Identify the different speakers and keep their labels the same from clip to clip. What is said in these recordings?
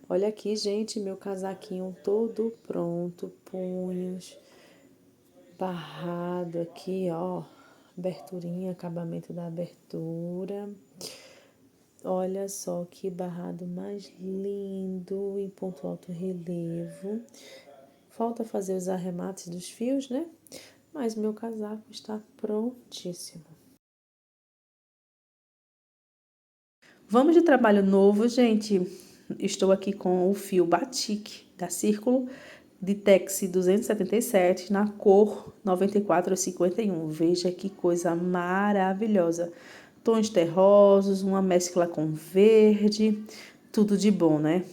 Speaker 1: Olha aqui, gente, meu casaquinho todo pronto, punhos, barrado aqui, ó, aberturinha, acabamento da abertura. Olha só que barrado mais lindo, em ponto alto relevo. Falta fazer os arremates dos fios, né? Mas meu casaco está prontíssimo. Vamos de trabalho novo, gente. Estou aqui com o fio batik da Círculo de Tex 277 na cor 9451. Veja que coisa maravilhosa. Tons terrosos, uma mescla com verde, tudo de bom, né?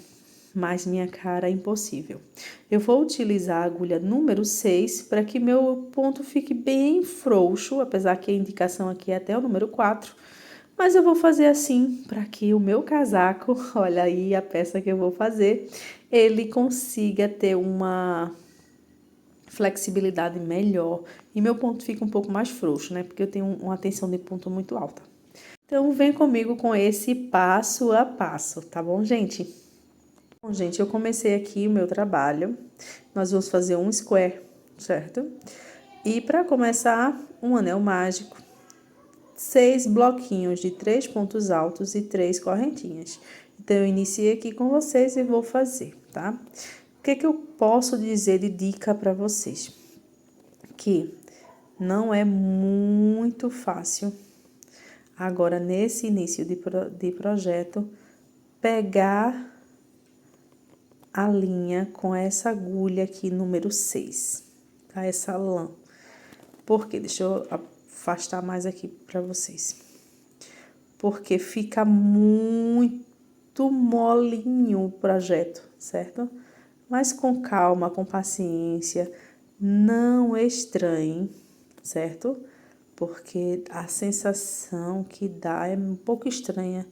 Speaker 1: Mas minha cara é impossível. Eu vou utilizar a agulha número 6 para que meu ponto fique bem frouxo, apesar que a indicação aqui é até o número 4. Mas eu vou fazer assim para que o meu casaco, olha aí a peça que eu vou fazer, ele consiga ter uma flexibilidade melhor e meu ponto fica um pouco mais frouxo, né? Porque eu tenho uma tensão de ponto muito alta. Então, vem comigo com esse passo a passo, tá bom, gente? Bom, gente, eu comecei aqui o meu trabalho. Nós vamos fazer um square, certo? E para começar, um anel mágico, 6 bloquinhos de 3 pontos altos e 3 correntinhas. Então, eu iniciei aqui com vocês e vou fazer, tá? O que eu posso dizer de dica para vocês? Que não é muito fácil, agora, nesse início de projeto, pegar a linha com essa agulha aqui, número 6, tá? Essa lã. Por quê? Deixa eu afastar mais aqui para vocês. Porque fica muito molinho o projeto, certo? Mas com calma, com paciência, não estranhe, certo? Porque a sensação que dá é um pouco estranha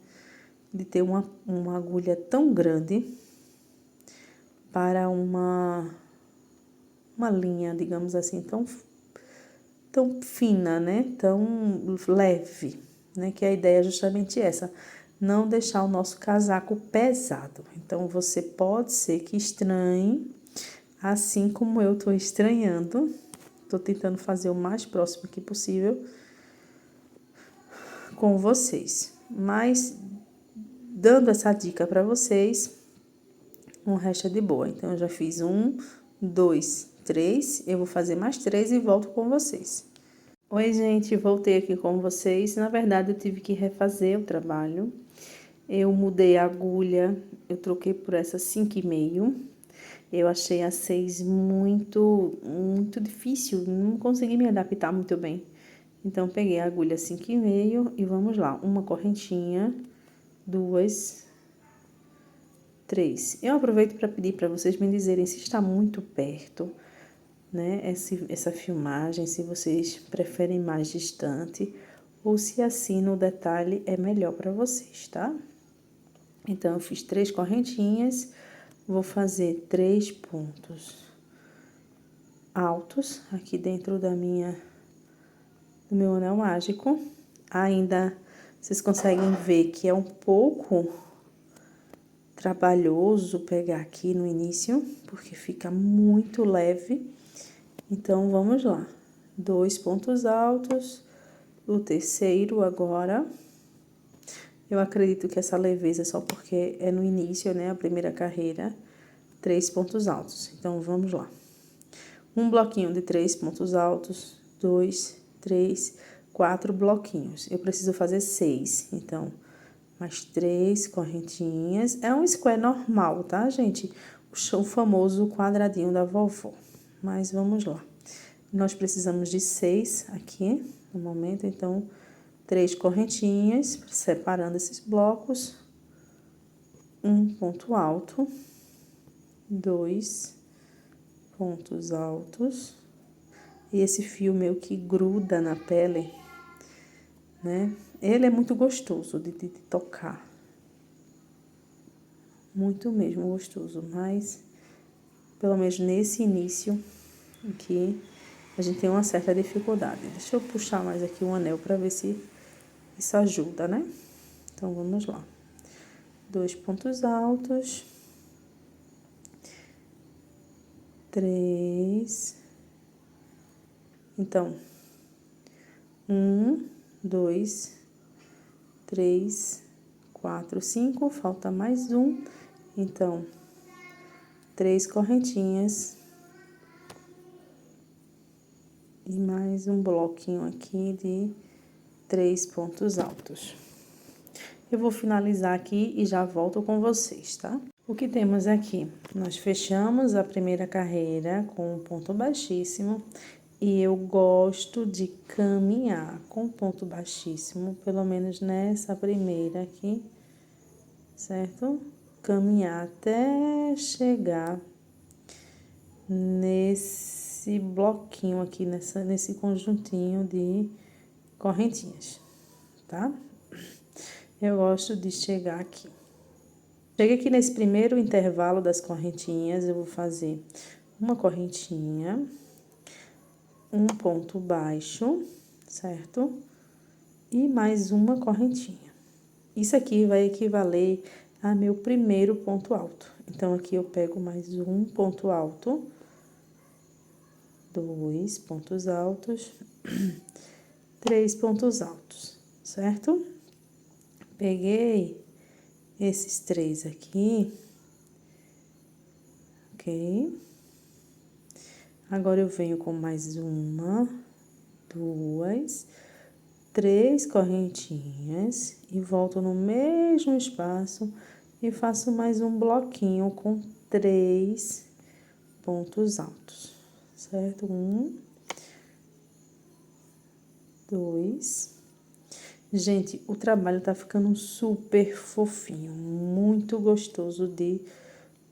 Speaker 1: de ter uma agulha tão grande para uma linha, digamos assim, tão fina, né? Tão leve, né? Que a ideia é justamente essa, não deixar o nosso casaco pesado. Então, você pode ser que estranhe, assim como eu tô estranhando. Tô tentando fazer o mais próximo que possível com vocês. Mas, dando essa dica para vocês, o resto é de boa. Então, eu já fiz 1, 2, 3. Eu vou fazer mais 3 e volto com vocês. Oi, gente, voltei aqui com vocês. Na verdade, eu tive que refazer o trabalho. Eu mudei a agulha, eu troquei por essa 5,5. Eu achei a 6 muito difícil, não consegui me adaptar muito bem. Então, peguei a agulha 5,5 e vamos lá. Uma correntinha, 2, 3. Eu aproveito para pedir para vocês me dizerem se está muito perto, né, essa filmagem, se vocês preferem mais distante ou se assim no detalhe é melhor para vocês, tá? Então, eu fiz 3 correntinhas, vou fazer 3 pontos altos aqui dentro do meu anel mágico. Ainda vocês conseguem ver que é um pouco trabalhoso pegar aqui no início, porque fica muito leve. Então, vamos lá. 2 pontos altos, o terceiro agora. Eu acredito que essa leveza é só porque é no início, né? A primeira carreira, 3 pontos altos. Então, vamos lá. Um bloquinho de 3 pontos altos, 2, 3, 4 bloquinhos. Eu preciso fazer 6, então, mais 3 correntinhas. É um square normal, tá, gente? O famoso quadradinho da vovó. Mas vamos lá. Nós precisamos de 6 aqui, no momento, então, 3 correntinhas, separando esses blocos. Um ponto alto, 2 pontos altos. E esse fio meu que gruda na pele, né? Ele é muito gostoso de tocar. Muito mesmo gostoso, mas pelo menos nesse início aqui, a gente tem uma certa dificuldade. Deixa eu puxar mais aqui o anel para ver se isso ajuda, né? Então, vamos lá. 2 pontos altos, 3, então, 1, 2, 3, 4, 5, falta mais um, então, 3 correntinhas e mais um bloquinho aqui de 3 pontos altos. Eu vou finalizar aqui e já volto com vocês, tá? O que temos aqui? Nós fechamos a primeira carreira com um ponto baixíssimo e eu gosto de caminhar com ponto baixíssimo, pelo menos nessa primeira aqui, certo? Caminhar até chegar nesse bloquinho aqui, nesse conjuntinho de correntinhas, tá? Eu gosto de chegar aqui. Cheguei aqui nesse primeiro intervalo das correntinhas, eu vou fazer uma correntinha, um ponto baixo, certo? E mais uma correntinha. Isso aqui vai equivaler a meu primeiro ponto alto. Então, aqui eu pego mais um ponto alto, 2 pontos altos, 3 pontos altos, certo? Peguei esses 3 aqui, ok? Agora, eu venho com mais uma, 2, 3 correntinhas e volto no mesmo espaço e faço mais um bloquinho com 3 pontos altos, certo? 1, 2. Gente, o trabalho tá ficando super fofinho, muito gostoso de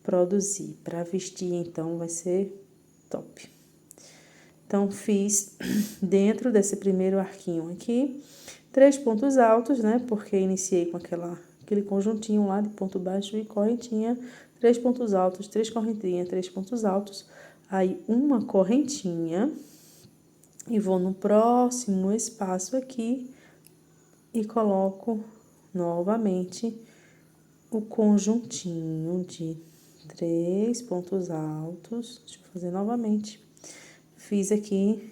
Speaker 1: produzir. Para vestir, então, vai ser top. Então, fiz dentro desse primeiro arquinho aqui, 3 pontos altos, né? Porque iniciei com aquele conjuntinho lá de ponto baixo e correntinha, 3 pontos altos, 3 correntinhas, 3 pontos altos. Aí, uma correntinha e vou no próximo espaço aqui e coloco novamente o conjuntinho de 3 pontos altos. Deixa eu fazer novamente. Fiz aqui,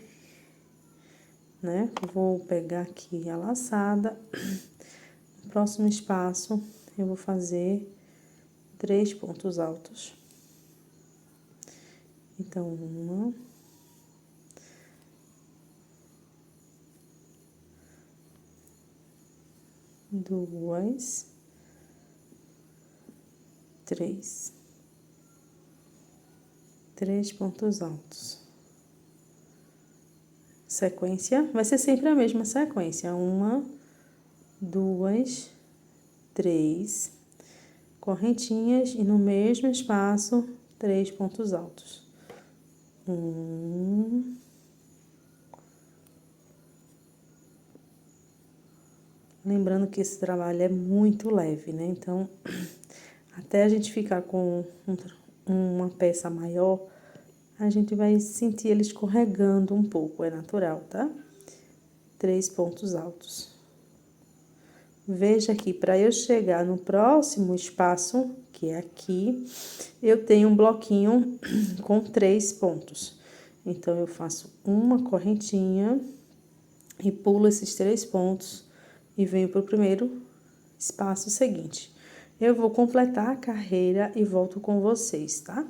Speaker 1: né? Vou pegar aqui a laçada. No próximo espaço, eu vou fazer 3 pontos altos. Então, 1, 2, 3. 3 pontos altos. Sequência, vai ser sempre a mesma sequência. 1, 2, 3 correntinhas e no mesmo espaço, 3 pontos altos. 1, lembrando que esse trabalho é muito leve, né? Então, até a gente ficar com uma peça maior, a gente vai sentir ele escorregando um pouco, é natural, tá? 3 pontos altos. Veja aqui, para eu chegar no próximo espaço, que é aqui, eu tenho um bloquinho com 3 pontos. Então, eu faço uma correntinha e pulo esses 3 pontos e venho para o primeiro espaço seguinte. Eu vou completar a carreira e volto com vocês, tá?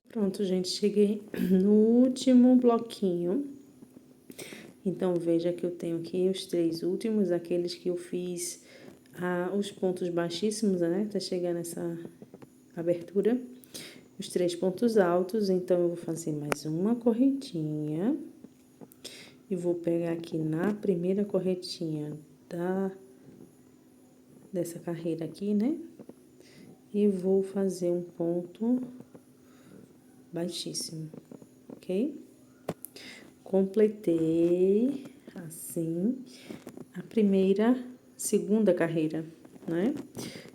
Speaker 1: Pronto, gente, cheguei no último bloquinho. Então, veja que eu tenho aqui os 3 últimos, aqueles que eu fiz os pontos baixíssimos, né? Até chegar nessa abertura. Os 3 pontos altos, então, eu vou fazer mais uma correntinha. E vou pegar aqui na primeira correntinha dessa carreira aqui, né? E vou fazer um ponto baixíssimo, ok? Completei, assim, segunda carreira, né?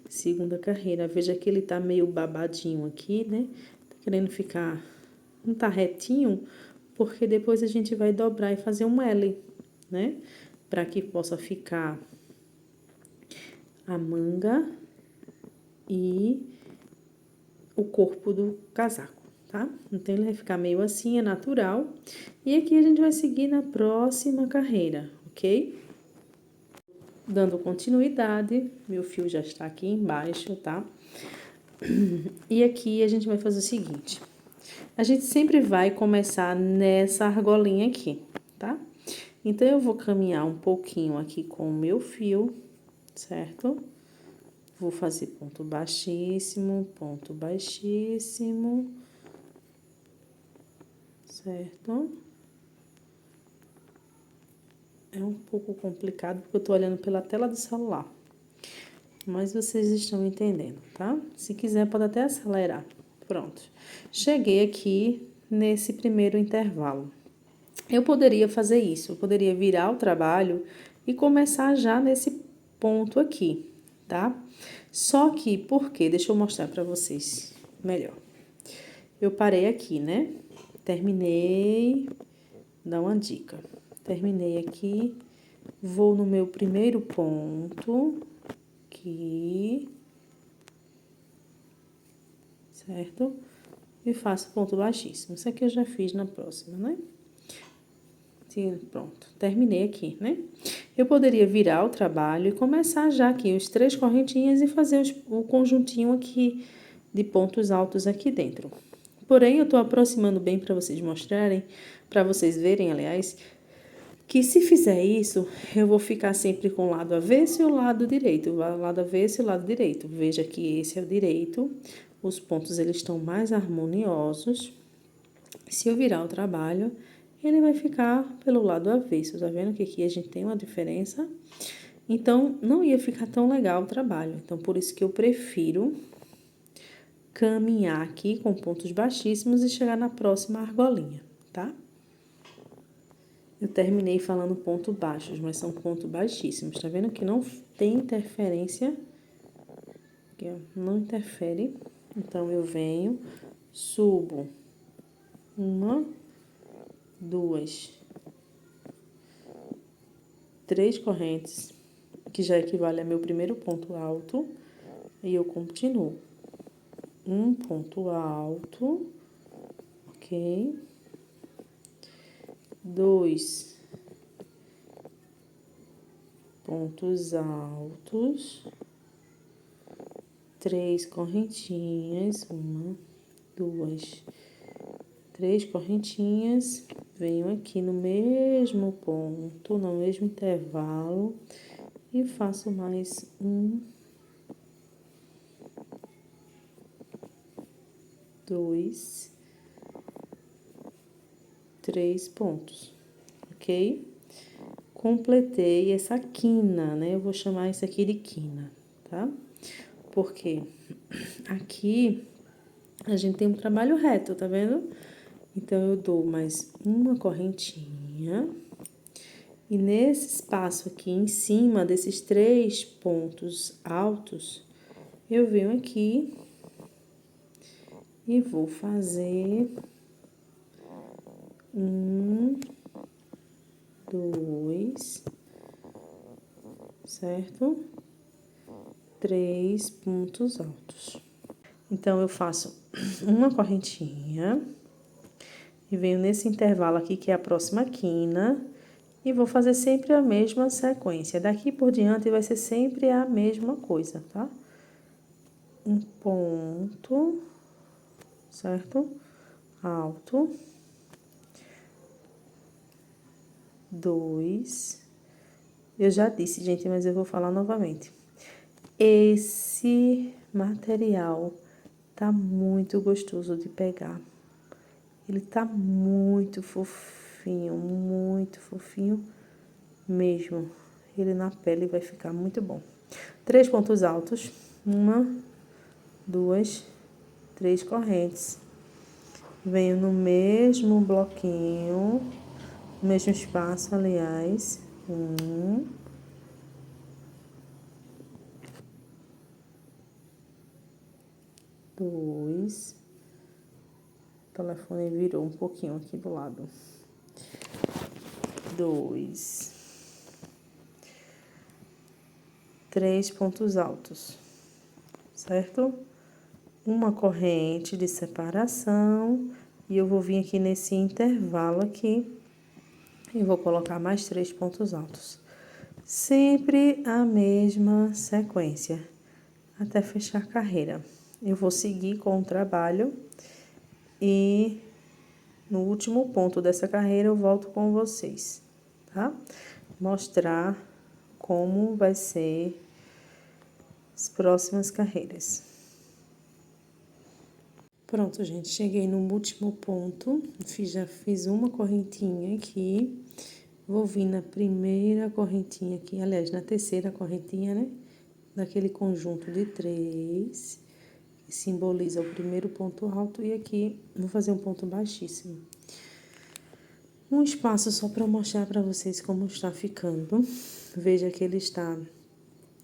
Speaker 1: Segunda carreira, veja que ele tá meio babadinho aqui, né? Tá querendo ficar, não tá retinho, porque depois a gente vai dobrar e fazer um L, né? Pra que possa ficar a manga e o corpo do casaco, tá? Então, ele vai ficar meio assim, é natural. E aqui a gente vai seguir na próxima carreira, ok? Dando continuidade, meu fio já está aqui embaixo, tá? E aqui a gente vai fazer o seguinte. A gente sempre vai começar nessa argolinha aqui, tá? Então, eu vou caminhar um pouquinho aqui com o meu fio, certo? Vou fazer ponto baixíssimo, certo? É um pouco complicado porque eu tô olhando pela tela do celular. Mas vocês estão entendendo, tá? Se quiser, pode até acelerar. Pronto. Cheguei aqui nesse primeiro intervalo. Eu poderia fazer isso, eu poderia virar o trabalho e começar já nesse ponto aqui, tá? Só que, por quê? Deixa eu mostrar pra vocês melhor. Eu parei aqui, né? Terminei, dá uma dica. Terminei aqui, vou no meu primeiro ponto, aqui, certo? E faço ponto baixíssimo. Isso aqui eu já fiz na próxima, né? Pronto, terminei aqui, né? Eu poderia virar o trabalho e começar já aqui os 3 correntinhas e fazer o conjuntinho aqui de pontos altos aqui dentro. Porém, eu tô aproximando bem para vocês mostrarem, para vocês verem, aliás, que se fizer isso, eu vou ficar sempre com o lado avesso e o lado direito, o lado avesso e o lado direito. Veja que esse é o direito, os pontos eles estão mais harmoniosos. Se eu virar o trabalho, ele vai ficar pelo lado avesso, tá vendo que aqui a gente tem uma diferença? Então, não ia ficar tão legal o trabalho. Então, por isso que eu prefiro caminhar aqui com pontos baixíssimos e chegar na próxima argolinha, tá? Eu terminei falando pontos baixos, mas são pontos baixíssimos. Tá vendo que não tem interferência? Aqui, ó, não interfere. Então, eu venho, subo uma, 2, 3 correntes, que já equivale a meu primeiro ponto alto, e eu continuo. Um ponto alto, ok? 2 pontos altos, 3 correntinhas, 1, 2, 3 correntinhas, venho aqui no mesmo ponto, no mesmo intervalo, e faço mais 1, 2, 3 pontos, ok? Completei essa quina, né? Eu vou chamar isso aqui de quina, tá? Porque aqui a gente tem um trabalho reto, tá vendo? Então, eu dou mais uma correntinha. E nesse espaço aqui em cima desses 3 pontos altos, eu venho aqui e vou fazer 1, 2, certo? 3 pontos altos. Então, eu faço uma correntinha e venho nesse intervalo aqui, que é a próxima quina, e vou fazer sempre a mesma sequência. Daqui por diante vai ser sempre a mesma coisa, tá? Um ponto, certo? Alto. 2. Eu já disse, gente, mas eu vou falar novamente. Esse material tá muito gostoso de pegar. Ele tá muito fofinho mesmo. Ele na pele vai ficar muito bom. 3 pontos altos. 1, 2, 3 correntes. Venho no mesmo bloquinho, no mesmo espaço, aliás. 1, 2. O telefone virou um pouquinho aqui do lado. 2, 3 pontos altos, certo? Uma corrente de separação, e eu vou vir aqui nesse intervalo aqui, e vou colocar mais 3 pontos altos. Sempre a mesma sequência, até fechar a carreira. Eu vou seguir com o trabalho e no último ponto dessa carreira eu volto com vocês, tá? Mostrar como vai ser as próximas carreiras. Pronto, gente, cheguei no último ponto, já fiz uma correntinha aqui, vou vir na primeira correntinha aqui, aliás, na terceira correntinha, né? Daquele conjunto de 3, que simboliza o primeiro ponto alto, e aqui vou fazer um ponto baixíssimo. Um espaço só para mostrar para vocês como está ficando. Veja que ele está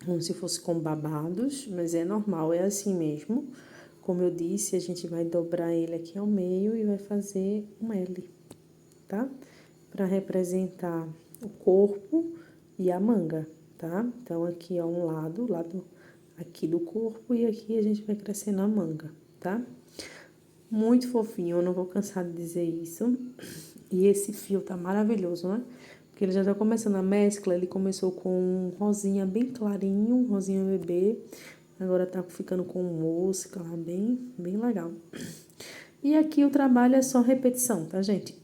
Speaker 1: como se fosse com babados, mas é normal, é assim mesmo. Como eu disse, a gente vai dobrar ele aqui ao meio e vai fazer um L, tá? Para representar o corpo e a manga, tá? Então, aqui é um lado aqui do corpo, e aqui a gente vai crescendo a manga, tá? Muito fofinho, eu não vou cansar de dizer isso. E esse fio tá maravilhoso, né? Porque ele já tá começando a mescla, ele começou com um rosinha bem clarinho, um rosinha bebê. Agora tá ficando com mosca lá, bem legal. E aqui o trabalho é só repetição, tá, gente?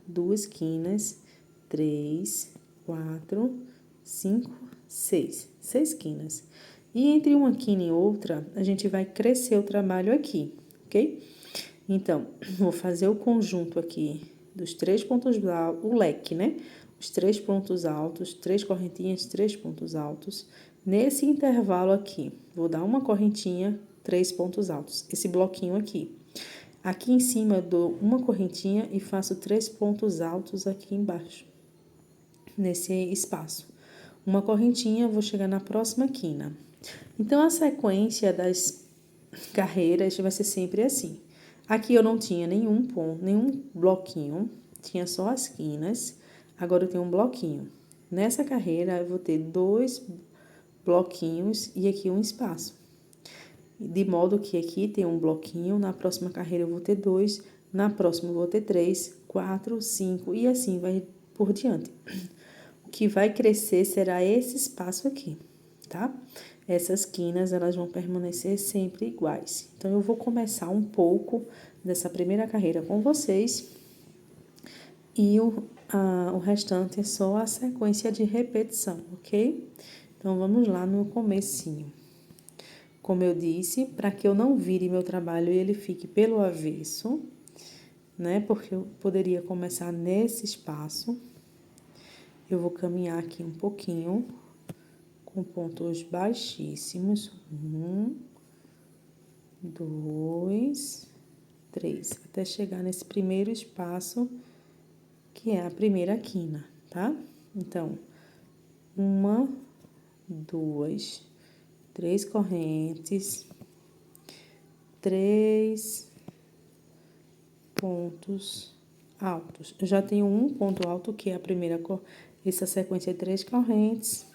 Speaker 1: 2 quinas, 3, 4, 5, 6. 6 quinas. E entre uma quina e outra, a gente vai crescer o trabalho aqui, ok? Então, vou fazer o conjunto aqui dos 3 pontos altos, o leque, né? Os 3 pontos altos, 3 correntinhas, 3 pontos altos. Nesse intervalo aqui, vou dar uma correntinha, 3 pontos altos. Esse bloquinho aqui. Aqui em cima eu dou uma correntinha e faço 3 pontos altos aqui embaixo, nesse espaço. Uma correntinha, vou chegar na próxima quina. Então, a sequência das carreiras vai ser sempre assim. Aqui eu não tinha nenhum ponto, nenhum bloquinho, tinha só as quinas. Agora eu tenho um bloquinho. Nessa carreira eu vou ter 2 bloquinhos e aqui um espaço. De modo que aqui tem um bloquinho, na próxima carreira eu vou ter 2, na próxima eu vou ter 3, 4, 5 e assim vai por diante. O que vai crescer será esse espaço aqui, tá? Essas quinas, elas vão permanecer sempre iguais. Então, eu vou começar um pouco dessa primeira carreira com vocês. E o restante é só a sequência de repetição, ok? Então, vamos lá no comecinho. Como eu disse, para que eu não vire meu trabalho e ele fique pelo avesso, né? Porque eu poderia começar nesse espaço. Eu vou caminhar aqui um pouquinho, com pontos baixíssimos. 1, 2, 3, até chegar nesse primeiro espaço, que é a primeira quina, tá? Então, 1, 2, 3 correntes, 3 pontos altos. Eu já tenho um ponto alto, que é a primeira, essa sequência de 3 correntes.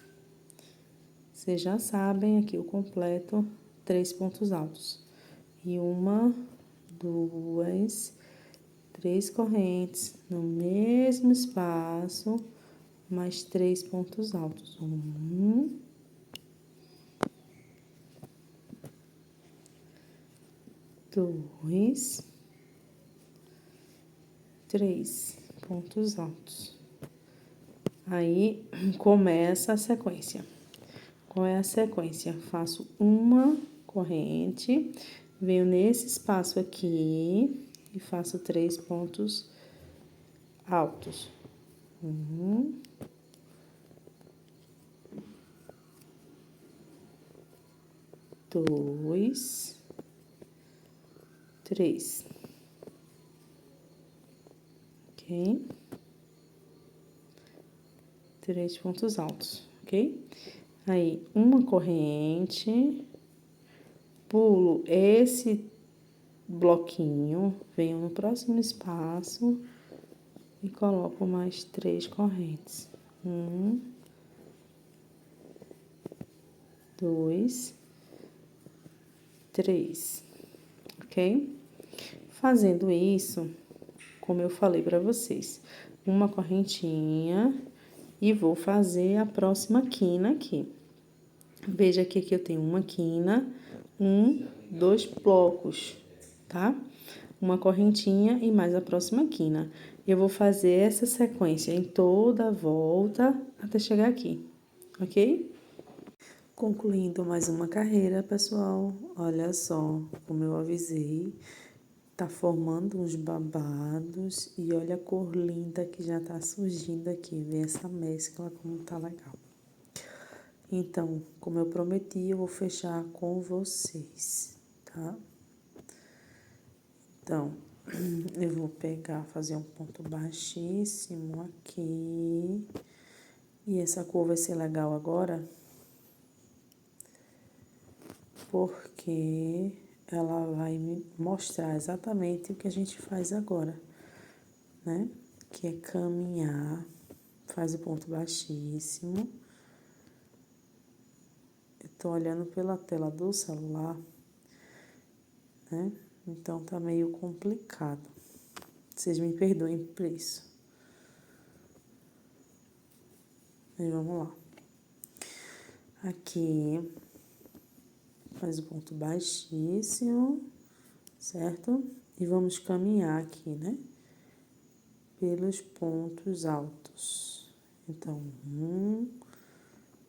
Speaker 1: Vocês já sabem, aqui o completo, 3 pontos altos. E 1, 2, 3 correntes no mesmo espaço, mais 3 pontos altos. 1, 2, 3 pontos altos. Aí, começa a sequência. Qual é a sequência? Faço uma corrente, venho nesse espaço aqui e faço 3 pontos altos. 1, 2, 3. Ok? 3 pontos altos, ok? Aí, uma corrente, pulo esse bloquinho, venho no próximo espaço e coloco mais 3 correntes. 1, 2, 3, ok? Fazendo isso, como eu falei para vocês, uma correntinha e vou fazer a próxima quina aqui. Veja aqui que eu tenho uma quina, 2 blocos, tá? Uma correntinha e mais a próxima quina. Eu vou fazer essa sequência em toda a volta até chegar aqui, ok? Concluindo mais uma carreira, pessoal. Olha só, como eu avisei, tá formando uns babados e olha a cor linda que já tá surgindo aqui. Vê essa mescla como tá legal. Então, como eu prometi, eu vou fechar com vocês, tá? Então, eu vou pegar, fazer um ponto baixíssimo aqui. E essa cor vai ser legal agora, porque ela vai me mostrar exatamente o que a gente faz agora, né? Que é caminhar, faz o ponto baixíssimo. Eu tô olhando pela tela do celular, né? Então tá meio complicado. Vocês me perdoem por isso. Mas vamos lá. Aqui, faz o ponto baixíssimo, certo? E vamos caminhar aqui, né? Pelos pontos altos. Então,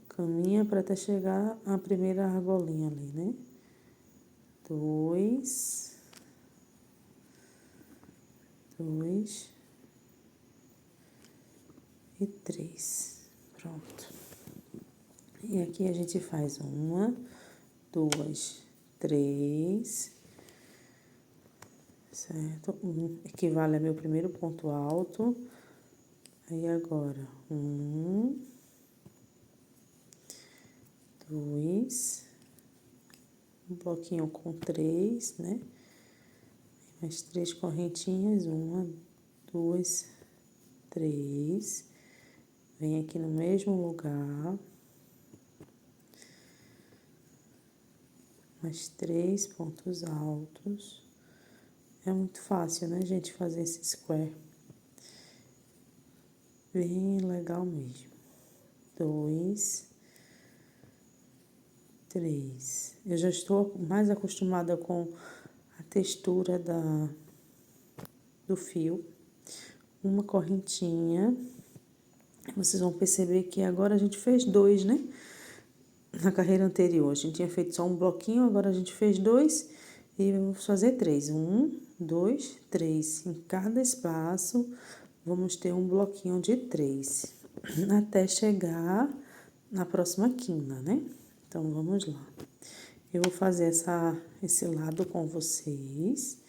Speaker 1: caminha para até chegar a primeira argolinha ali, né? 2, 2 e 3. Pronto. E aqui a gente faz 1, 2, 3, certo? Equivale a meu primeiro ponto alto. Aí agora, 1, 2, um bloquinho com 3, né? Mais 3 correntinhas, 1, 2, 3. Vem aqui no mesmo lugar. Mais 3 pontos altos. É muito fácil, né, gente, fazer esse square. Bem legal mesmo. 2, 3. Eu já estou mais acostumada com a textura do fio. Uma correntinha. Vocês vão perceber que agora a gente fez 2, né? Na carreira anterior, a gente tinha feito só um bloquinho, agora a gente fez 2 e vamos fazer 3. 1, 2, 3. Em cada espaço, vamos ter um bloquinho de 3, até chegar na próxima quina, né? Então, vamos lá. Eu vou fazer esse lado com vocês,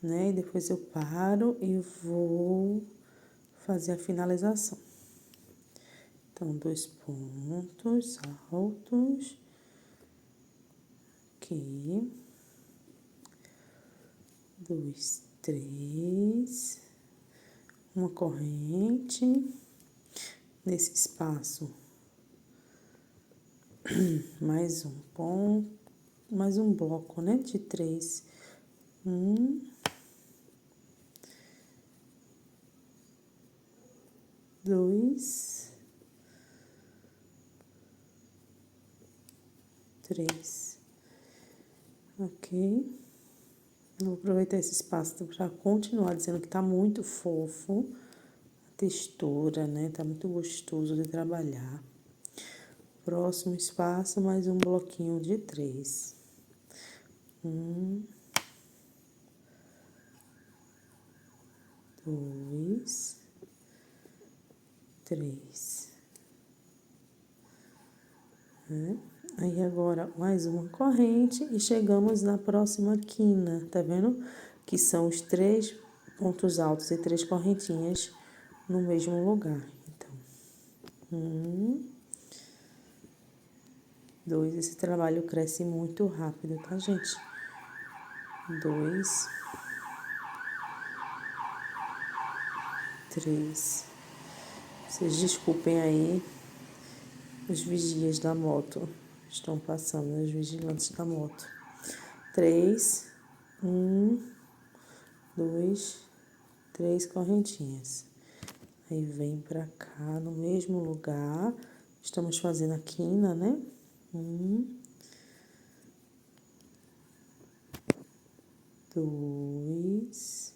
Speaker 1: né? E depois eu paro e vou fazer a finalização. Então, 2 pontos altos. Aqui. 2, 3. Uma corrente. Nesse espaço. Mais um ponto. Mais um bloco, né? De 3. 1. 2. 3. Ok. Vou aproveitar esse espaço para continuar dizendo que tá muito fofo a textura, né? Tá muito gostoso de trabalhar. Próximo espaço, mais um bloquinho de 3. 1, 2, 3. Aí agora mais uma corrente e chegamos na próxima quina, tá vendo? Que são os 3 pontos altos e 3 correntinhas no mesmo lugar. Então, 1, 2, esse trabalho cresce muito rápido, tá, gente? 2, 3. Vocês desculpem aí os vigias da moto. estão passando os vigilantes da moto. 3, 1, 2, 3 correntinhas. Aí vem pra cá no mesmo lugar. Estamos fazendo a quina, né? 1, 2,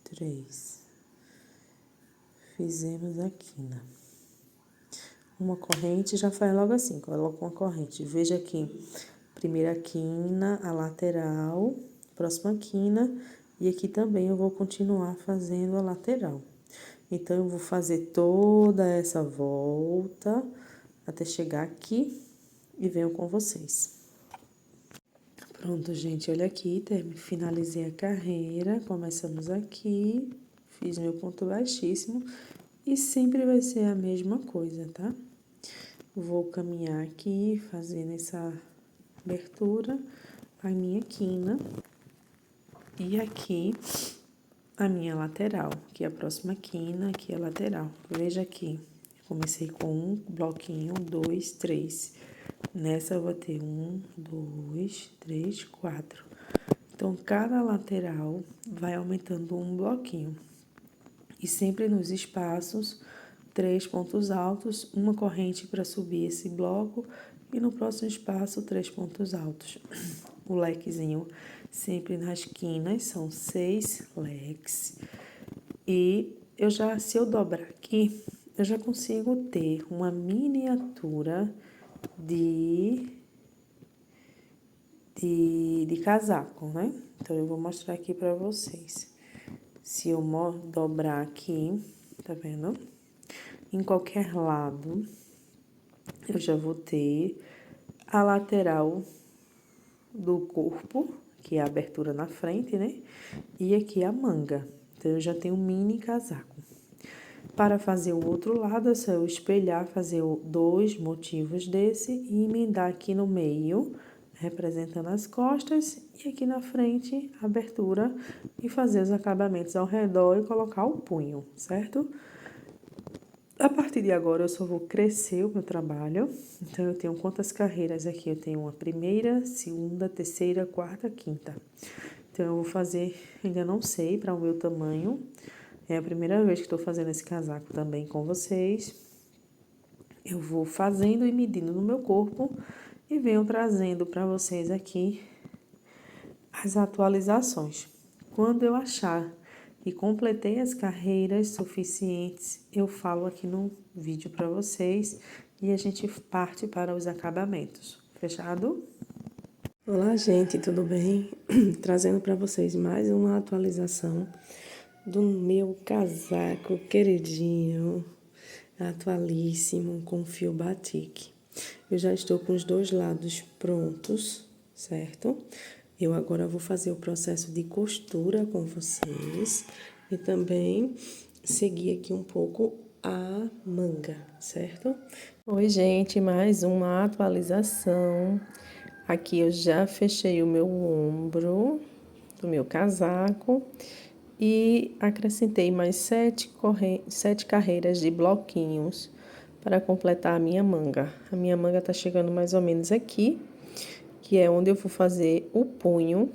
Speaker 1: 3. Fizemos a quina. Uma corrente, já faz logo assim, coloca uma corrente. Veja aqui, primeira quina, a lateral, próxima quina, e aqui também eu vou continuar fazendo a lateral. Então, eu vou fazer toda essa volta até chegar aqui e venho com vocês. Pronto, gente, olha aqui, finalizei a carreira, começamos aqui, fiz meu ponto baixíssimo e sempre vai ser a mesma coisa, tá? Vou caminhar aqui, fazendo essa abertura, a minha quina e aqui a minha lateral, que é a próxima quina, aqui é a lateral. Veja aqui, comecei com um bloquinho, 2, 3. Nessa eu vou ter 1, 2, 3, 4. Então, cada lateral vai aumentando um bloquinho. E sempre nos espaços, 3 pontos altos, uma corrente para subir esse bloco e no próximo espaço, 3 pontos altos. O lequezinho sempre nas quinas, são 6 leques. E se eu dobrar aqui, eu já consigo ter uma miniatura de casaco, né? Então, eu vou mostrar aqui pra vocês. Se eu dobrar aqui, tá vendo? Em qualquer lado, eu já vou ter a lateral do corpo, que é a abertura na frente, né? E aqui a manga. Então, eu já tenho um mini casaco. Para fazer o outro lado, é só eu espelhar, fazer 2 motivos desse e emendar aqui no meio, representando as costas, e aqui na frente, a abertura, e fazer os acabamentos ao redor e colocar o punho, certo? A partir de agora, eu só vou crescer o meu trabalho. Então, eu tenho quantas carreiras aqui? Eu tenho uma primeira, segunda, terceira, quarta, quinta. Então, eu vou fazer, ainda não sei, para o meu tamanho. É a primeira vez que estou fazendo esse casaco também com vocês. Eu vou fazendo e medindo no meu corpo e venho trazendo para vocês aqui as atualizações. Quando eu achar e completei as carreiras suficientes, eu falo aqui no vídeo para vocês e a gente parte para os acabamentos. Fechado? Olá, gente, tudo bem? Trazendo para vocês mais uma atualização do meu casaco queridinho, atualíssimo, com fio batik. Eu já estou com os 2 lados prontos, certo? Eu agora vou fazer o processo de costura com vocês e também seguir aqui um pouco a manga, certo? Oi, gente, mais uma atualização. Aqui eu já fechei o meu ombro do meu casaco e acrescentei mais 7 carreiras de bloquinhos para completar a minha manga. A minha manga tá chegando mais ou menos aqui, que é onde eu vou fazer o punho,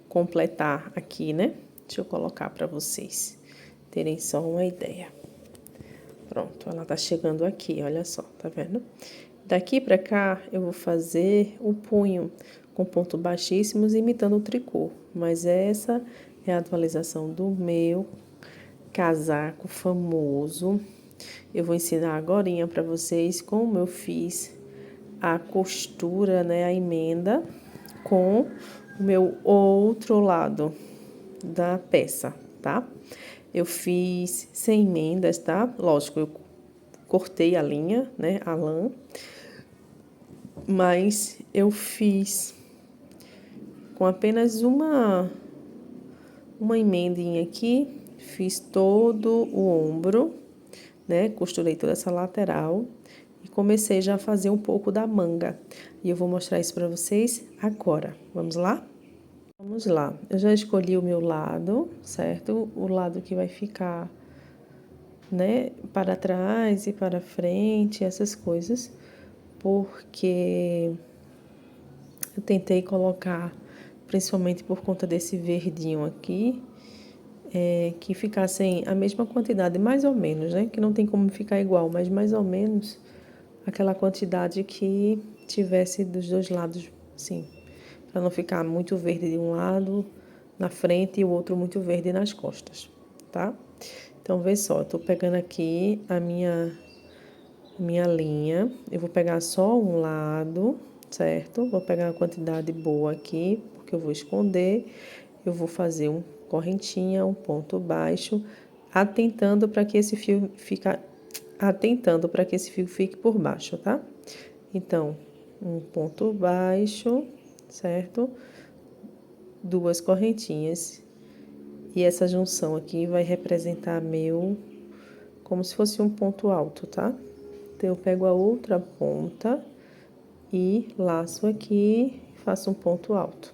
Speaker 1: completar aqui, né? Deixa eu colocar para vocês terem só uma ideia. Pronto, ela tá chegando aqui, olha só, tá vendo? Daqui pra cá, eu vou fazer o punho com pontos baixíssimos, imitando o tricô. Mas essa é a atualização do meu casaco famoso. Eu vou ensinar agorinha pra vocês como eu fiz a costura, né, a emenda com o meu outro lado da peça, tá? Eu fiz sem emendas, tá? Lógico, eu cortei a linha, né, a lã, mas eu fiz com apenas uma emendinha aqui, fiz todo o ombro, né, costurei toda essa lateral e comecei já a fazer um pouco da manga. E eu vou mostrar isso para vocês agora. Vamos lá? Vamos lá, eu já escolhi o meu lado, certo? O lado que vai ficar, né, para trás e para frente, essas coisas, porque eu tentei colocar, principalmente por conta desse verdinho aqui, que ficassem a mesma quantidade, mais ou menos, né? Que não tem como ficar igual, mas mais ou menos aquela quantidade que tivesse dos dois lados, sim, para não ficar muito verde de um lado na frente e o outro muito verde nas costas, tá? Então, vê só, eu tô pegando aqui a minha linha, eu vou pegar só um lado, certo? Vou pegar uma quantidade boa aqui, porque eu vou esconder, eu vou fazer um correntinha, um ponto baixo, atentando para que esse fio fique por baixo, tá? Então, um ponto baixo, certo? Duas correntinhas. E essa junção aqui vai representar como se fosse um ponto alto, tá? Então, eu pego a outra ponta e laço aqui, faço um ponto alto.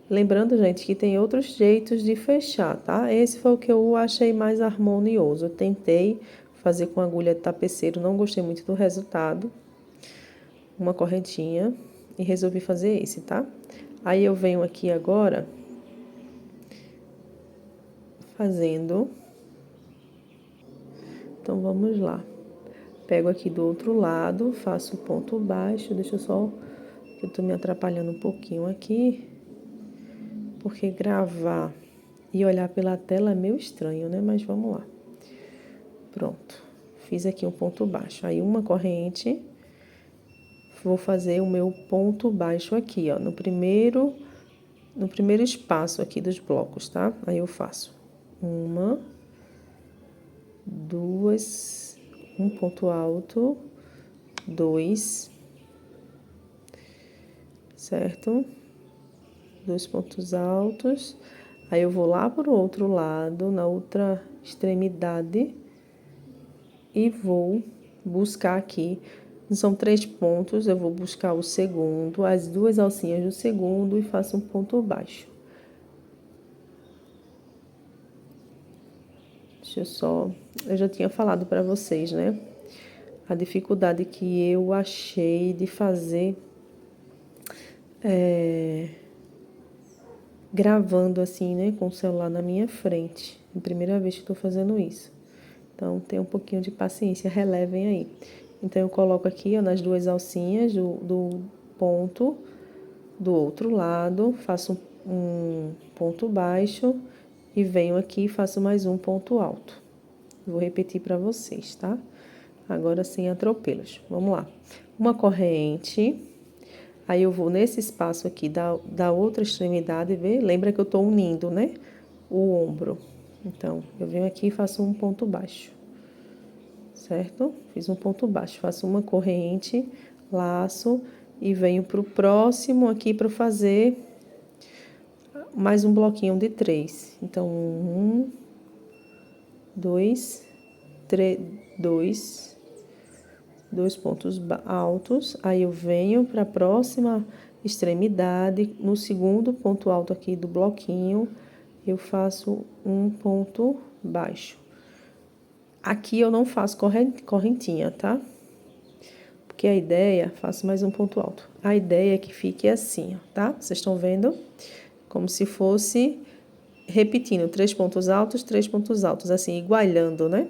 Speaker 1: Lembrando, gente, que tem outros jeitos de fechar, tá? Esse foi o que eu achei mais harmonioso. Eu tentei fazer com agulha de tapeceiro, não gostei muito do resultado. Uma correntinha e resolvi fazer esse, tá? Aí eu venho aqui agora fazendo. Então, vamos lá. Pego aqui do outro lado, faço ponto baixo, deixa eu só, que eu tô me atrapalhando um pouquinho aqui, porque gravar e olhar pela tela é meio estranho, né? Mas vamos lá. Pronto. Fiz aqui um ponto baixo. Aí, uma corrente, vou fazer o meu ponto baixo aqui, ó, no primeiro espaço aqui dos blocos, tá? Aí, eu faço uma, duas, um ponto alto, dois, certo? Dois pontos altos. Aí, eu vou lá pro outro lado, na outra extremidade, e vou buscar aqui. São 3 pontos, eu vou buscar o segundo, as duas alcinhas do segundo e faço um ponto baixo. Deixa eu só... Eu já tinha falado para vocês, né? A dificuldade que eu achei de fazer gravando assim, né? Com o celular na minha frente. É a primeira vez que estou fazendo isso. Então, tenha um pouquinho de paciência, relevem aí. Então, eu coloco aqui, ó, nas duas alcinhas do ponto do outro lado, faço um ponto baixo e venho aqui e faço mais um ponto alto. Vou repetir para vocês, tá? Agora sem atropelos. Vamos lá. Uma corrente, aí eu vou nesse espaço aqui da outra extremidade, vê? Lembra que eu tô unindo, né? O ombro. Então, eu venho aqui e faço um ponto baixo, certo? Fiz um ponto baixo, faço uma corrente, laço e venho pro próximo aqui para fazer mais um bloquinho de 3. Então, 1, 2, 3, 2 pontos altos. Aí, eu venho para a próxima extremidade. No segundo ponto alto aqui do bloquinho, eu faço um ponto baixo. Aqui, eu não faço correntinha, tá? Porque a ideia, faço mais um ponto alto. A ideia é que fique assim, ó, tá? Vocês estão vendo? Como se fosse repetindo 3 pontos altos, assim, igualando, né?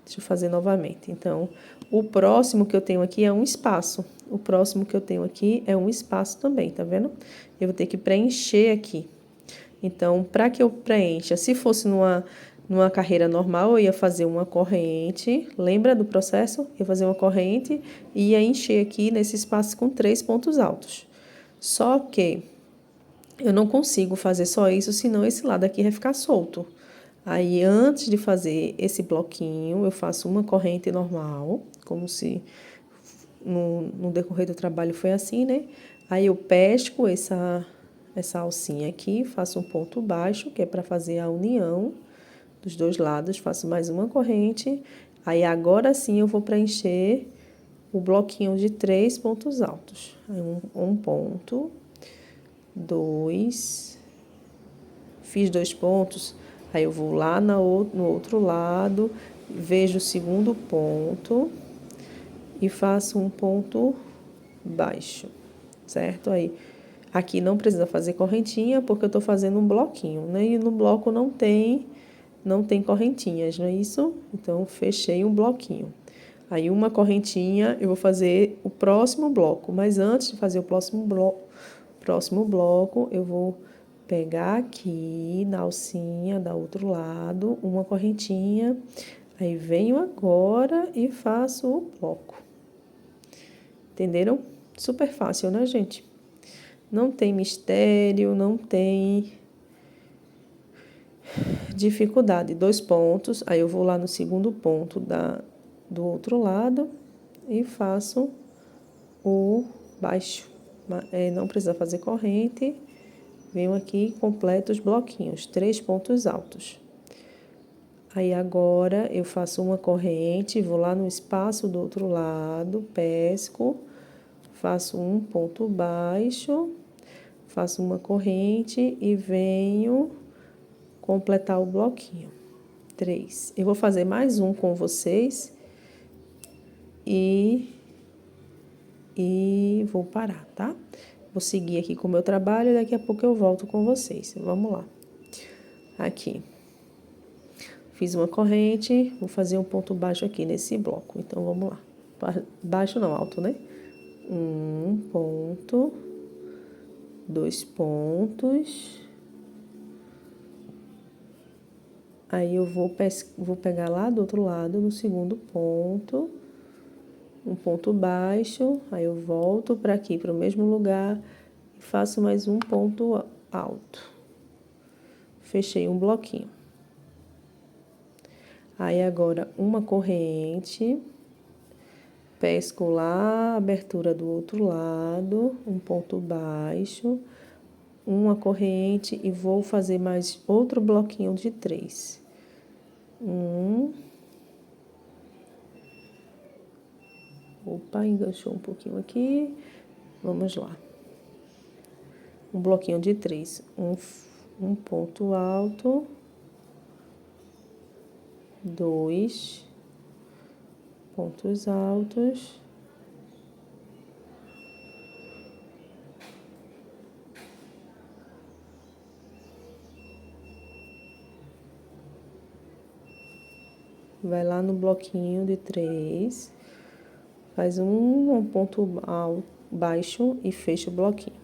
Speaker 1: Deixa eu fazer novamente. Então, o próximo que eu tenho aqui é um espaço. O próximo que eu tenho aqui é um espaço também, tá vendo? Eu vou ter que preencher aqui. Então, para que eu preencha, se fosse numa carreira normal, eu ia fazer uma corrente, lembra do processo? Eu ia fazer uma corrente e ia encher aqui nesse espaço com 3 pontos altos. Só que eu não consigo fazer só isso, senão esse lado aqui vai ficar solto. Aí, antes de fazer esse bloquinho, eu faço uma corrente normal, como se no decorrer do trabalho foi assim, né? Aí, eu pesco essa alcinha aqui, faço um ponto baixo, que é para fazer a união dos dois lados, faço mais uma corrente. Aí, agora sim, eu vou preencher o bloquinho de 3 pontos altos. Aí, um ponto, 2, fiz 2 pontos, aí eu vou lá no outro lado, vejo o segundo ponto e faço um ponto baixo, certo? Aí, aqui não precisa fazer correntinha, porque eu tô fazendo um bloquinho, né? E no bloco não tem correntinhas, não é isso? Então, fechei um bloquinho. Aí, uma correntinha, eu vou fazer o próximo bloco. Mas antes de fazer o próximo bloco, eu vou pegar aqui na alcinha, do outro lado, uma correntinha. Aí, venho agora e faço o bloco. Entenderam? Super fácil, né, gente? Não tem mistério, não tem dificuldade. 2 pontos, aí eu vou lá no segundo ponto do outro lado e faço o baixo. Não precisa fazer corrente. Venho aqui e completo os bloquinhos, 3 pontos altos. Aí agora eu faço uma corrente, vou lá no espaço do outro lado, pesco, faço um ponto baixo, faço uma corrente e venho completar o bloquinho. 3. Eu vou fazer mais um com vocês e vou parar, tá? Vou seguir aqui com o meu trabalho e daqui a pouco eu volto com vocês. Vamos lá. Aqui. Fiz uma corrente, vou fazer um ponto baixo aqui nesse bloco. Então, vamos lá. Baixo não, alto, né? 1 ponto, 2 pontos. Aí, eu vou pegar lá do outro lado, no segundo ponto, um ponto baixo. Aí, eu volto para aqui, para o mesmo lugar, e faço mais um ponto alto. Fechei um bloquinho. Aí, agora, uma corrente, pesco lá, abertura do outro lado, um ponto baixo, uma corrente e vou fazer mais outro bloquinho de 3. Opa, enganchou um pouquinho aqui. Vamos lá. Um bloquinho de 3. Um ponto alto. 2 pontos altos. Vai lá no bloquinho de 3, faz um ponto baixo e fecha o bloquinho.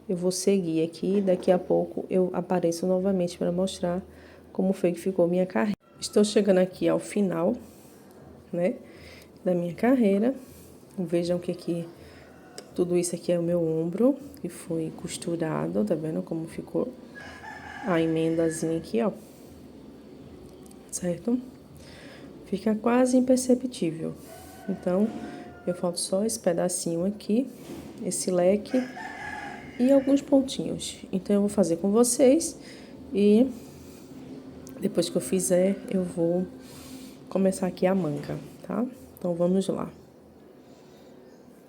Speaker 1: Eu vou seguir aqui, daqui a pouco eu apareço novamente para mostrar como foi que ficou minha carreira. Estou chegando aqui ao final, né, da minha carreira. Vejam que aqui, tudo isso aqui é o meu ombro, que foi costurado, tá vendo como ficou a emendazinha aqui, ó. Certo? Fica quase imperceptível. Então, eu falto só esse pedacinho aqui, esse leque e alguns pontinhos. Então, eu vou fazer com vocês e depois que eu fizer, eu vou começar aqui a manga, tá? Então, vamos lá.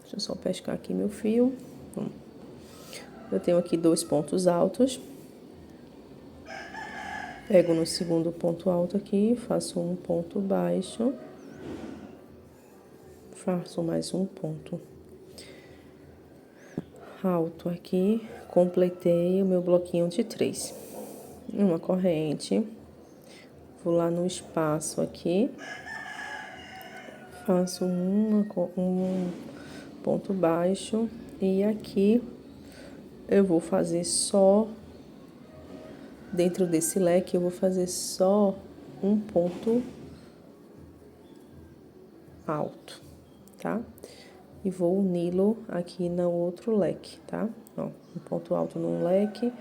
Speaker 1: Deixa eu só pescar aqui meu fio. Eu tenho aqui 2 pontos altos. Pego no segundo ponto alto aqui, faço um ponto baixo. Faço mais um ponto alto aqui. Completei o meu bloquinho de 3. Uma corrente. Vou lá no espaço aqui. Faço um ponto baixo. E aqui eu vou fazer só... Dentro desse leque, eu vou fazer só um ponto alto, tá? E vou uni-lo aqui no outro leque, tá? Ó, um ponto alto num leque,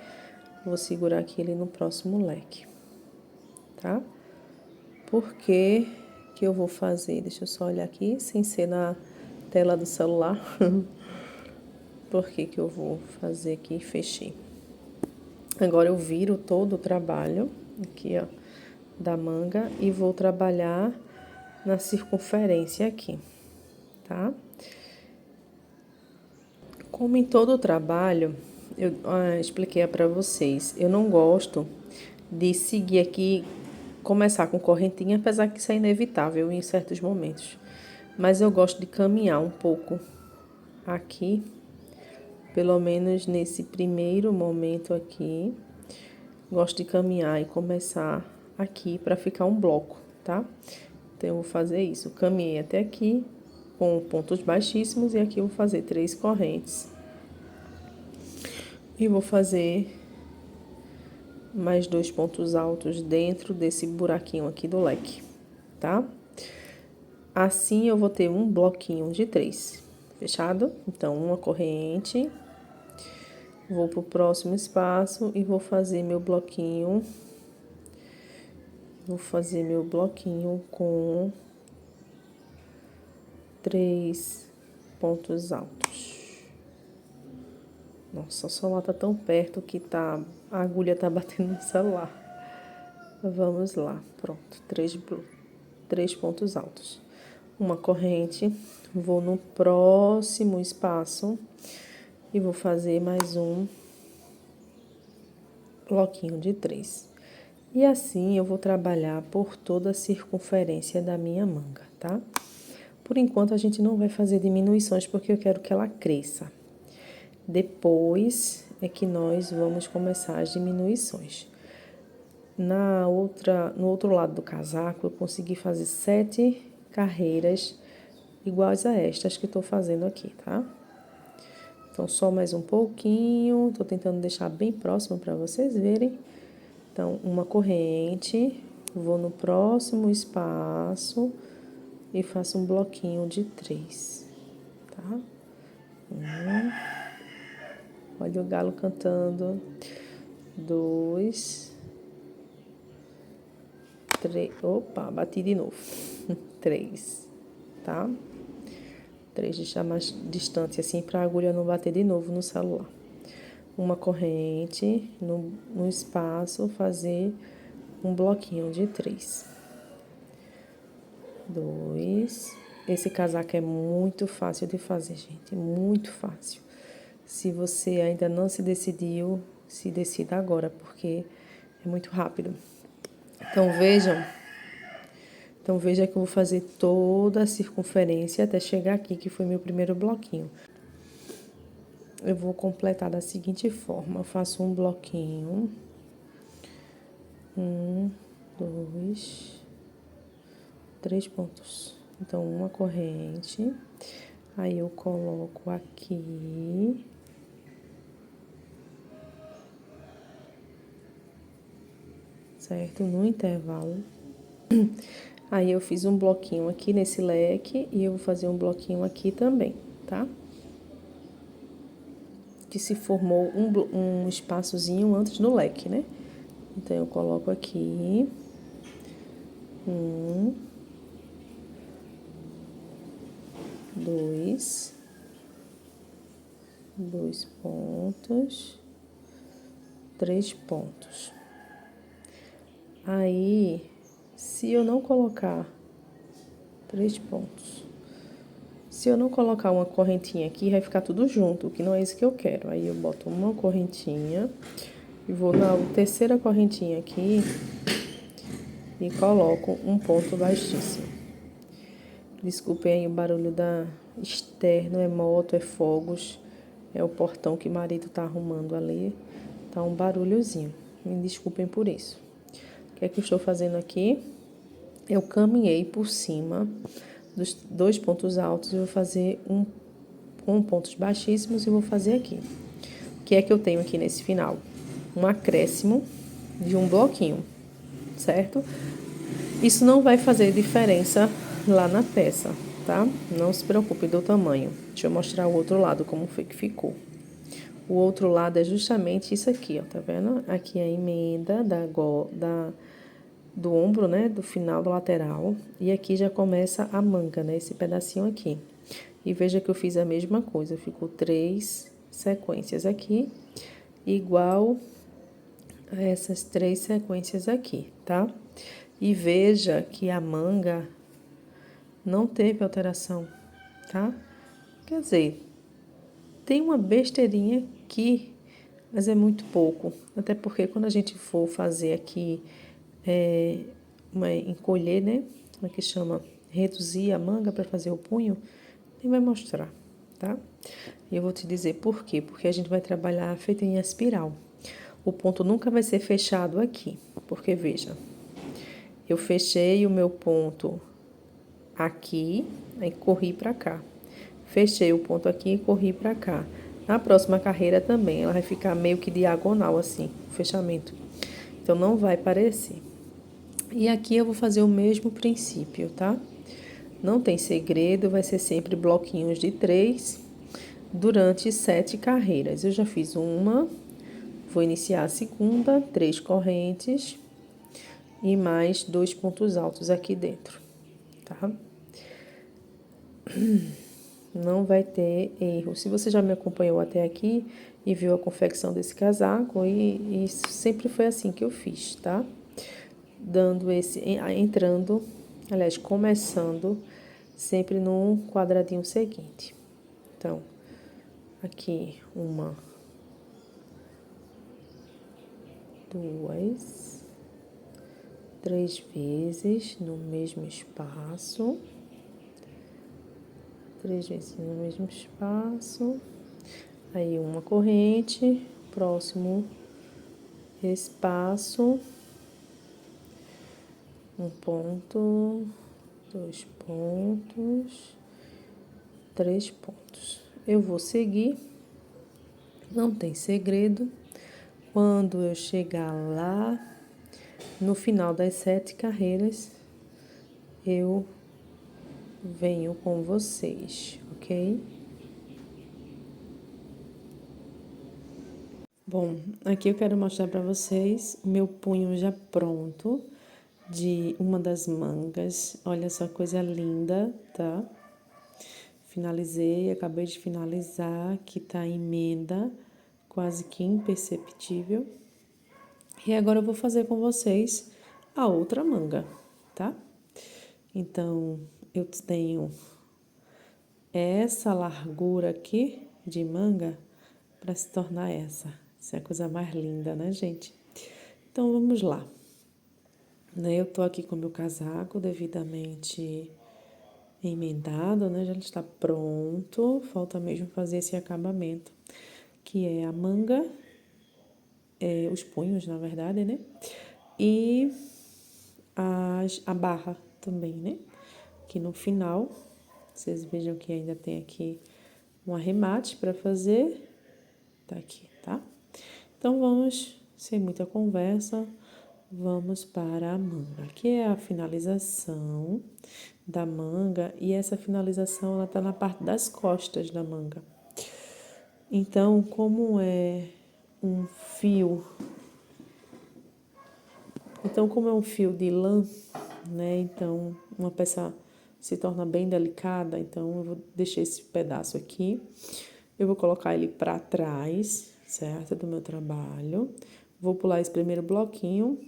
Speaker 1: vou segurar aqui ele no próximo leque, tá? Por que que eu vou fazer? Deixa eu só olhar aqui, sem ser na tela do celular. Por que que eu vou fazer aqui? Fechei. Agora, eu viro todo o trabalho, aqui, ó, da manga, e vou trabalhar na circunferência aqui, tá? Como em todo o trabalho, eu expliquei para vocês, eu não gosto de seguir aqui, começar com correntinha, apesar que isso é inevitável em certos momentos. Mas eu gosto de caminhar um pouco aqui, pelo menos nesse primeiro momento aqui. Gosto de caminhar e começar aqui para ficar um bloco, tá? Então, eu vou fazer isso. Caminhei até aqui com pontos baixíssimos e aqui eu vou fazer 3 correntes. E vou fazer mais 2 pontos altos dentro desse buraquinho aqui do leque, tá? Assim, eu vou ter um bloquinho de 3, fechado? Então, uma corrente, vou pro próximo espaço e vou fazer meu bloquinho. Vou fazer meu bloquinho com 3 pontos altos. Nossa, o celular tá tão perto que a agulha tá batendo no celular. Vamos lá, pronto, 3 pontos altos. Uma corrente, vou no próximo espaço e vou fazer mais um bloquinho de 3. E assim eu vou trabalhar por toda a circunferência da minha manga, tá? Por enquanto a gente não vai fazer diminuições porque eu quero que ela cresça. Depois é que nós vamos começar as diminuições. No outro lado do casaco, eu consegui fazer 7 carreiras iguais a estas que eu tô fazendo aqui, tá? Então, só mais um pouquinho, tô tentando deixar bem próximo para vocês verem. Então, uma corrente, vou no próximo espaço e faço um bloquinho de 3, tá? Olha o galo cantando. 2, 3. Opa, bati de novo. 3, tá? 3, deixar mais distante assim para a agulha não bater de novo no celular. Uma corrente no espaço, fazer um bloquinho de 3. 2. Esse casaco é muito fácil de fazer, gente, muito fácil. Se você ainda não se decidiu, se decida agora, porque é muito rápido. Então, veja que eu vou fazer toda a circunferência até chegar aqui, que foi meu primeiro bloquinho. Eu vou completar da seguinte forma, eu faço um bloquinho, 1, 2, 3 pontos. Então, uma corrente, aí eu coloco aqui, certo? No intervalo. Aí, eu fiz um bloquinho aqui nesse leque e eu vou fazer um bloquinho aqui também, tá? Que se formou um espaçozinho antes no leque, né? Então, eu coloco aqui, 1, 2 pontos, 3 pontos. Aí, se eu não colocar 3 pontos, se eu não colocar uma correntinha aqui, vai ficar tudo junto, que não é isso que eu quero. Aí, eu boto uma correntinha e vou na terceira correntinha aqui e coloco um ponto baixíssimo. Desculpem aí o barulho da externo, é moto, é fogos, é o portão que o marido tá arrumando ali, tá um barulhozinho. Me desculpem por isso. O que é que eu estou fazendo aqui? Eu caminhei por cima dos 2 pontos altos e vou fazer com pontos baixíssimos e vou fazer aqui. O que é que eu tenho aqui nesse final? Um acréscimo de um bloquinho, certo? Isso não vai fazer diferença lá na peça, tá? Não se preocupe do tamanho. Deixa eu mostrar o outro lado, como foi que ficou. O outro lado é justamente isso aqui, ó, tá vendo? Aqui é a emenda do ombro, né? Do final do lateral. E aqui já começa a manga, né? Esse pedacinho aqui. E veja que eu fiz a mesma coisa. Ficou 3 sequências aqui, igual a essas 3 sequências aqui, tá? E veja que a manga não teve alteração, tá? Quer dizer, tem uma besteirinha aqui mas é muito pouco. Até porque quando a gente for fazer aqui, encolher, né? Como é que chama? Reduzir a manga para fazer o punho, nem vai mostrar, tá? E eu vou te dizer por quê. Porque a gente vai trabalhar feito em espiral. O ponto nunca vai ser fechado aqui, porque veja, eu fechei o meu ponto aqui, aí corri para cá. Fechei o ponto aqui e corri para cá. Na próxima carreira também, ela vai ficar meio que diagonal assim, o fechamento. Então, não vai parecer. E aqui eu vou fazer o mesmo princípio, tá? Não tem segredo, vai ser sempre bloquinhos de 3 durante 7 carreiras. Eu já fiz uma, vou iniciar a segunda, 3 correntes e mais 2 pontos altos aqui dentro, tá? Não vai ter erro. Se você já me acompanhou até aqui e viu a confecção desse casaco, e sempre foi assim que eu fiz, tá? Começando sempre no quadradinho seguinte. Então, aqui uma, duas, 3 vezes no mesmo espaço. 3 vezes no mesmo espaço. Aí uma corrente, próximo espaço, um ponto, 2 pontos, 3 pontos. Eu vou seguir, não tem segredo. Quando eu chegar lá, no final das 7 carreiras, eu venho com vocês, ok? Bom, aqui eu quero mostrar para vocês o meu punho já pronto de uma das mangas. Olha só, coisa linda, tá? Finalizei, acabei de finalizar, que tá a emenda, quase que imperceptível. E agora eu vou fazer com vocês a outra manga, tá? Então, eu tenho essa largura aqui de manga para se tornar essa. Isso é a coisa mais linda, né, gente? Então, vamos lá. Eu tô aqui com o meu casaco devidamente emendado, né? Já está pronto. Falta mesmo fazer esse acabamento, que é a manga, os punhos, na verdade, né? E a barra também, né? Que no final, vocês vejam que ainda tem aqui um arremate para fazer. Tá aqui, tá? Então, vamos, sem muita conversa, vamos para a manga, que é a finalização da manga. E essa finalização, ela tá na parte das costas da manga. Então, como é um fio... Então, como é um fio de lã, né? Então, uma peça se torna bem delicada. Então, eu vou deixar esse pedaço aqui. Eu vou colocar ele para trás, certo? Do meu trabalho. Vou pular esse primeiro bloquinho.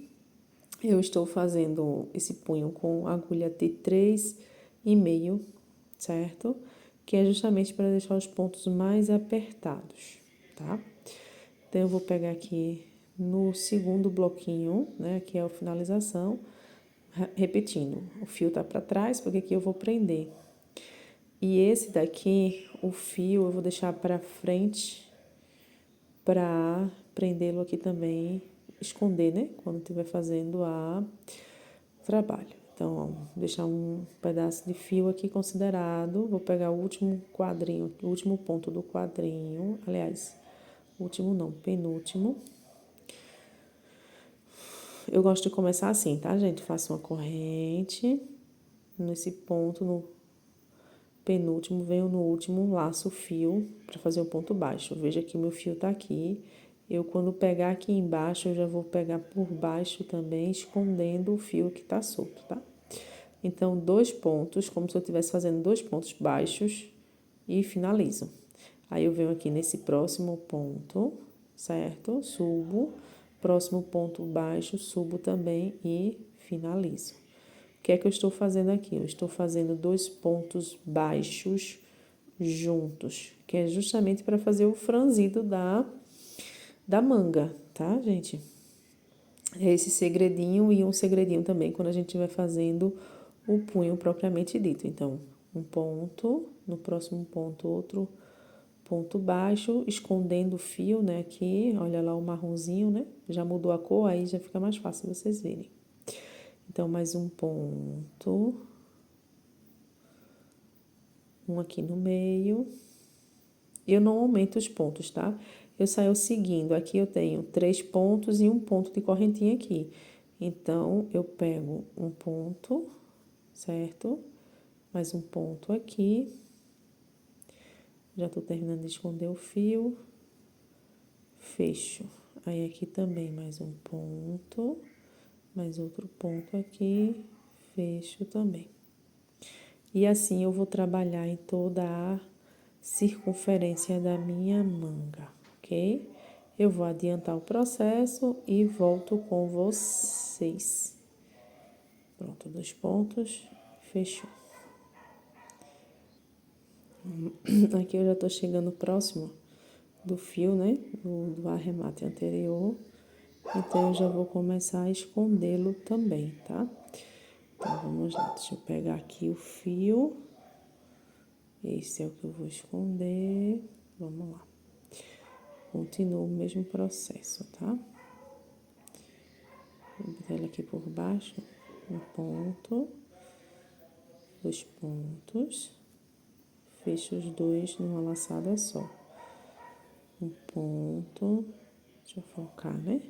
Speaker 1: Eu estou fazendo esse punho com agulha de 3,5, certo? Que é justamente para deixar os pontos mais apertados, tá? Então, eu vou pegar aqui no segundo bloquinho, né? Que é a finalização. Repetindo, o fio tá para trás, porque aqui eu vou prender. E esse daqui, o fio, eu vou deixar para frente para prendê-lo aqui também, esconder, né? Quando estiver fazendo o trabalho. Então, ó, vou deixar um pedaço de fio aqui considerado. Vou pegar o último quadrinho, o último ponto do quadrinho. Aliás, último não, penúltimo. Eu gosto de começar assim, tá, gente? Faço uma corrente nesse ponto, no penúltimo, venho no último, laço o fio para fazer o ponto baixo. Veja que o meu fio tá aqui. Eu, quando pegar aqui embaixo, eu já vou pegar por baixo também, escondendo o fio que tá solto, tá? Então, 2 pontos, como se eu estivesse fazendo 2 pontos baixos e finalizo. Aí, eu venho aqui nesse próximo ponto, certo? Subo, próximo ponto baixo, subo também e finalizo. O que é que eu estou fazendo aqui? Eu estou fazendo 2 pontos baixos juntos, que é justamente para fazer o franzido da manga, tá, gente? É esse segredinho e um segredinho também quando a gente estiver fazendo o punho propriamente dito. Então, um ponto, no próximo ponto, outro ponto baixo, escondendo o fio, né, aqui, olha lá o marronzinho, né, já mudou a cor, aí já fica mais fácil vocês verem. Então, mais um ponto, um aqui no meio, eu não aumento os pontos, tá? Eu saio seguindo, aqui eu tenho 3 pontos e um ponto de correntinha aqui. Então, eu pego um ponto, certo? Mais um ponto aqui. Já tô terminando de esconder o fio. Fecho. Aí, aqui também mais um ponto, mais outro ponto aqui, fecho também. E assim eu vou trabalhar em toda a circunferência da minha manga, ok? Eu vou adiantar o processo e volto com vocês. Pronto, 2 pontos, fechou. Aqui eu já tô chegando próximo do fio, né? Do arremate anterior. Então, eu já vou começar a escondê-lo também, tá? Então, vamos lá. Deixa eu pegar aqui o fio. Esse é o que eu vou esconder. Vamos lá. Continuo o mesmo processo, tá? Vou botar ele aqui por baixo. Um ponto. 2 pontos. Fecho os dois numa laçada só. Um ponto. Deixa eu focar, né?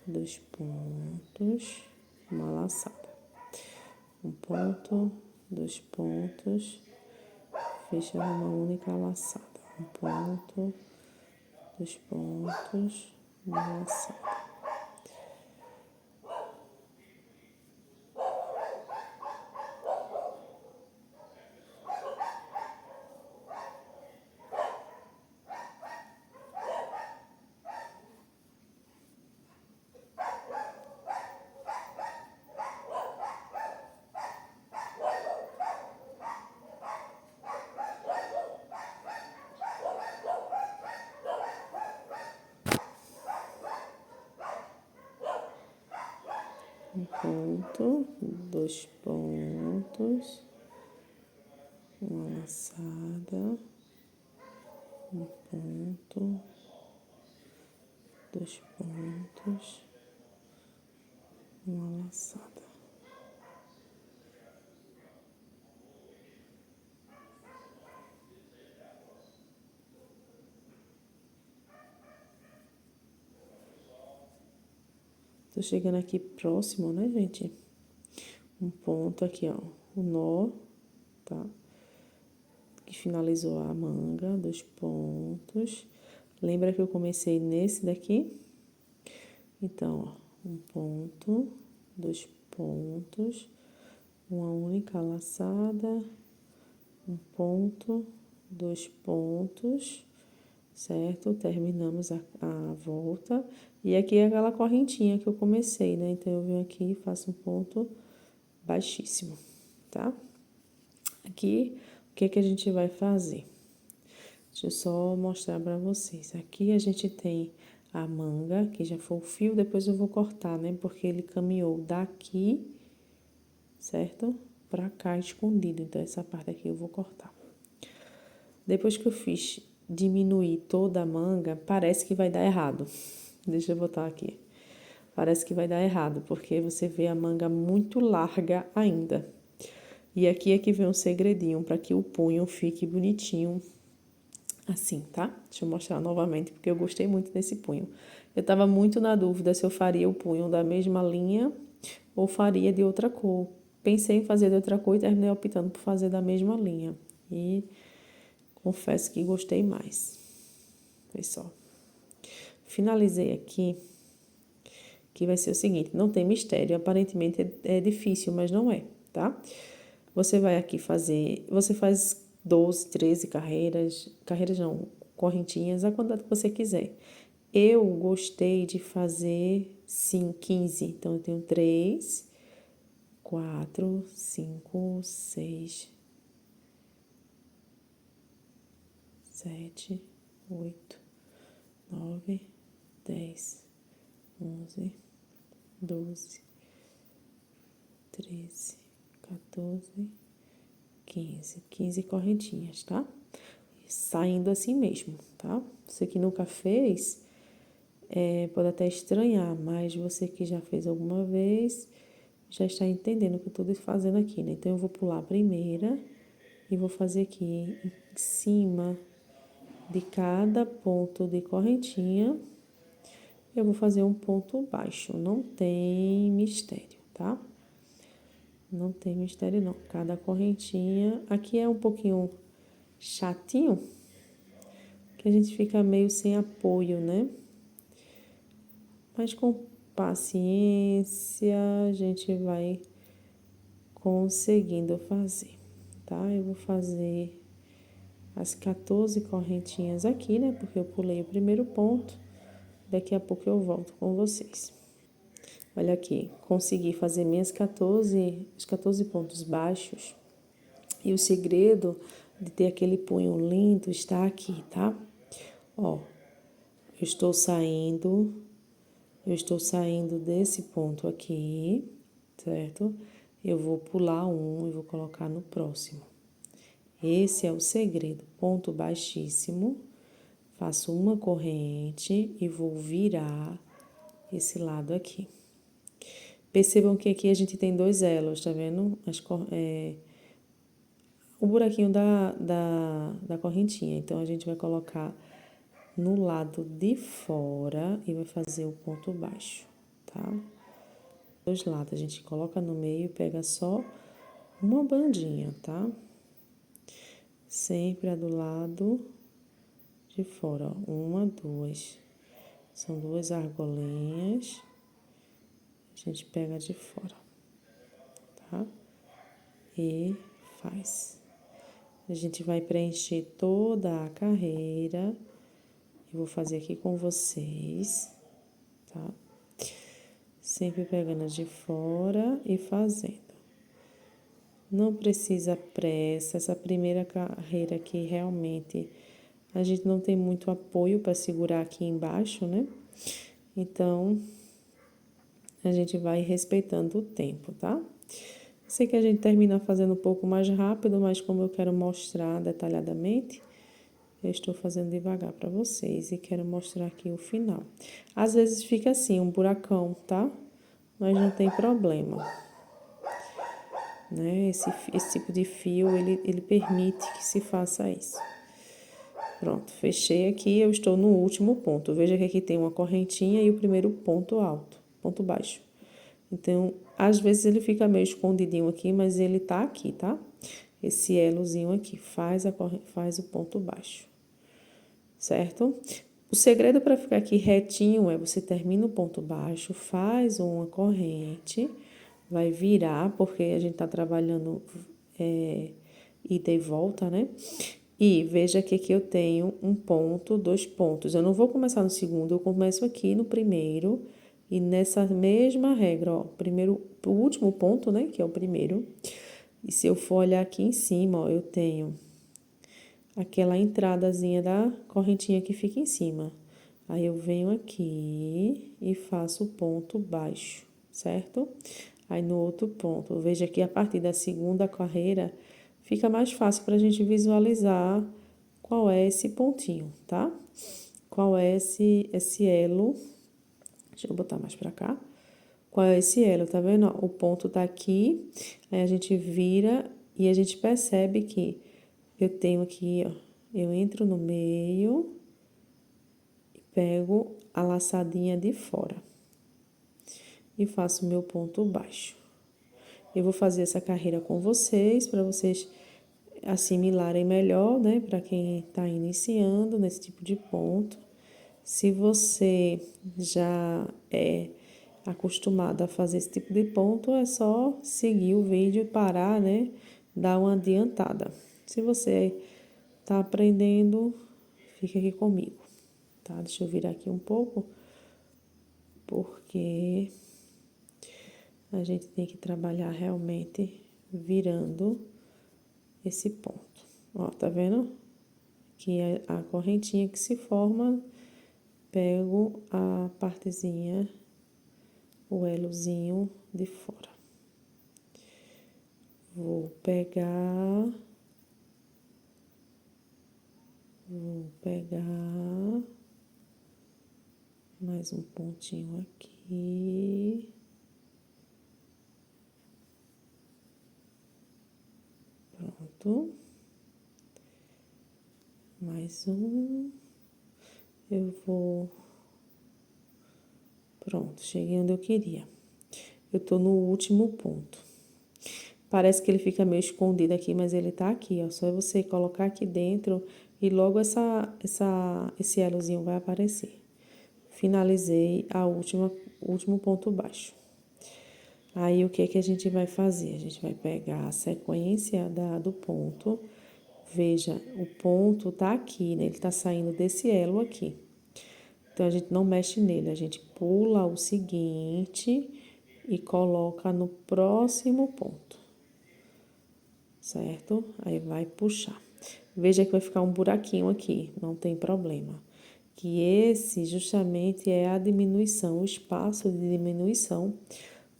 Speaker 1: 2 pontos. Uma laçada. Um ponto. 2 pontos. Fecha numa única laçada. Um ponto. 2 pontos. Uma laçada. Um ponto, 2 pontos, uma laçada, um ponto, 2 pontos, uma laçada. Tô chegando aqui próximo, né, gente? Um ponto aqui, ó, o nó, tá? Que finalizou a manga, 2 pontos. Lembra que eu comecei nesse daqui? Então, ó, um ponto, 2 pontos, uma única laçada, um ponto, 2 pontos, certo? Terminamos a volta. E aqui é aquela correntinha que eu comecei, né? Então, eu venho aqui e faço um ponto baixíssimo, tá? Aqui, o que que a gente vai fazer? Deixa eu só mostrar pra vocês. Aqui a gente tem a manga, que já foi o fio, depois eu vou cortar, né? Porque ele caminhou daqui, certo? Pra cá escondido. Então, essa parte aqui eu vou cortar. Depois que eu fiz diminuir toda a manga, parece que vai dar errado. Deixa eu botar aqui. Parece que vai dar errado, porque você vê a manga muito larga ainda. E aqui é que vem um segredinho para que o punho fique bonitinho assim, tá? Deixa eu mostrar novamente, porque eu gostei muito desse punho. Eu tava muito na dúvida se eu faria o punho da mesma linha ou faria de outra cor. Pensei em fazer de outra cor e terminei optando por fazer da mesma linha. E confesso que gostei mais. Foi só. Finalizei aqui, que vai ser o seguinte, não tem mistério, aparentemente é difícil, mas não é, tá? Você vai aqui fazer, você faz 12, 13 carreiras não, correntinhas, a quantidade que você quiser. Eu gostei de fazer, sim, 15, então eu tenho 3, 4, 5, 6, 7, 8, 9, 10, 11, 12, 13, 14, 15 correntinhas, tá? Saindo assim mesmo, tá? Você que nunca fez, pode até estranhar, mas você que já fez alguma vez, já está entendendo o que eu tô fazendo aqui, né? Então, eu vou pular a primeira e vou fazer aqui em cima de cada ponto de correntinha, eu vou fazer um ponto baixo, não tem mistério, tá? Não tem mistério não, cada correntinha, aqui é um pouquinho chatinho, que a gente fica meio sem apoio, né? Mas com paciência a gente vai conseguindo fazer, tá? Eu vou fazer as 14 correntinhas aqui, né? Porque eu pulei o primeiro ponto. Daqui a pouco eu volto com vocês. Olha aqui, consegui fazer os 14 pontos baixos. E o segredo de ter aquele punho lindo está aqui, tá? Ó, eu estou saindo desse ponto aqui, certo? Eu vou pular um e vou colocar no próximo. Esse é o segredo, ponto baixíssimo, faço uma corrente e vou virar esse lado aqui. Percebam que aqui a gente tem 2 elos, tá vendo? O buraquinho da correntinha. Então, a gente vai colocar no lado de fora e vai fazer o ponto baixo, tá? Dois lados, a gente coloca no meio e pega só uma bandinha, tá? Sempre a do lado de fora, ó. Uma, duas. São 2 argolinhas. A gente pega de fora, tá? E faz. A gente vai preencher toda a carreira. Eu vou fazer aqui com vocês, tá? Sempre pegando as de fora e fazendo. Não precisa pressa. Essa primeira carreira aqui, realmente, a gente não tem muito apoio para segurar aqui embaixo, né? Então, a gente vai respeitando o tempo, tá? Sei que a gente termina fazendo um pouco mais rápido, mas como eu quero mostrar detalhadamente, eu estou fazendo devagar para vocês e quero mostrar aqui o final. Às vezes fica assim, um buracão, tá? Mas não tem problema. Né? Esse tipo de fio, ele permite que se faça isso. Pronto, fechei aqui, eu estou no último ponto. Veja que aqui tem uma correntinha e o primeiro ponto alto, ponto baixo. Então, às vezes ele fica meio escondidinho aqui, mas ele tá aqui, tá? Esse elozinho aqui faz o ponto baixo, certo? O segredo para ficar aqui retinho é você termina o ponto baixo, faz uma corrente, vai virar, porque a gente tá trabalhando ida e volta, né? E veja que aqui eu tenho um ponto, 2 pontos. Eu não vou começar no segundo, eu começo aqui no primeiro. E nessa mesma regra, ó, o último ponto, né, que é o primeiro. E se eu for olhar aqui em cima, ó, eu tenho aquela entradazinha da correntinha que fica em cima. Aí eu venho aqui e faço o ponto baixo, certo? Aí no outro ponto, veja que a partir da segunda carreira fica mais fácil para a gente visualizar qual é esse pontinho, tá? Qual é esse elo. Deixa eu botar mais pra cá. Qual é esse elo, tá vendo? Ó, o ponto tá aqui, aí a gente vira e a gente percebe que eu tenho aqui, ó, eu entro no meio e pego a laçadinha de fora e faço meu ponto baixo. Eu vou fazer essa carreira com vocês, para vocês assimilarem melhor, né? Para quem tá iniciando nesse tipo de ponto. Se você já é acostumado a fazer esse tipo de ponto, é só seguir o vídeo e parar, né? Dar uma adiantada. Se você tá aprendendo, fica aqui comigo, tá? Deixa eu virar aqui um pouco, porque a gente tem que trabalhar realmente virando esse ponto. Ó, tá vendo? Que é a correntinha que se forma pego a partezinha, o elozinho de fora. Vou pegar mais um pontinho aqui. Pronto. Mais um. Eu vou... Pronto, cheguei onde eu queria. Eu tô no último ponto. Parece que ele fica meio escondido aqui, mas ele tá aqui, ó. Só é você colocar aqui dentro e logo esse elozinho vai aparecer. Finalizei o último ponto baixo. Aí, o que que a gente vai fazer? A gente vai pegar a sequência do ponto. Veja, o ponto tá aqui, né? Ele tá saindo desse elo aqui. Então, a gente não mexe nele, a gente pula o seguinte e coloca no próximo ponto, certo? Aí, vai puxar. Veja que vai ficar um buraquinho aqui, não tem problema. Que esse, justamente, é a diminuição, o espaço de diminuição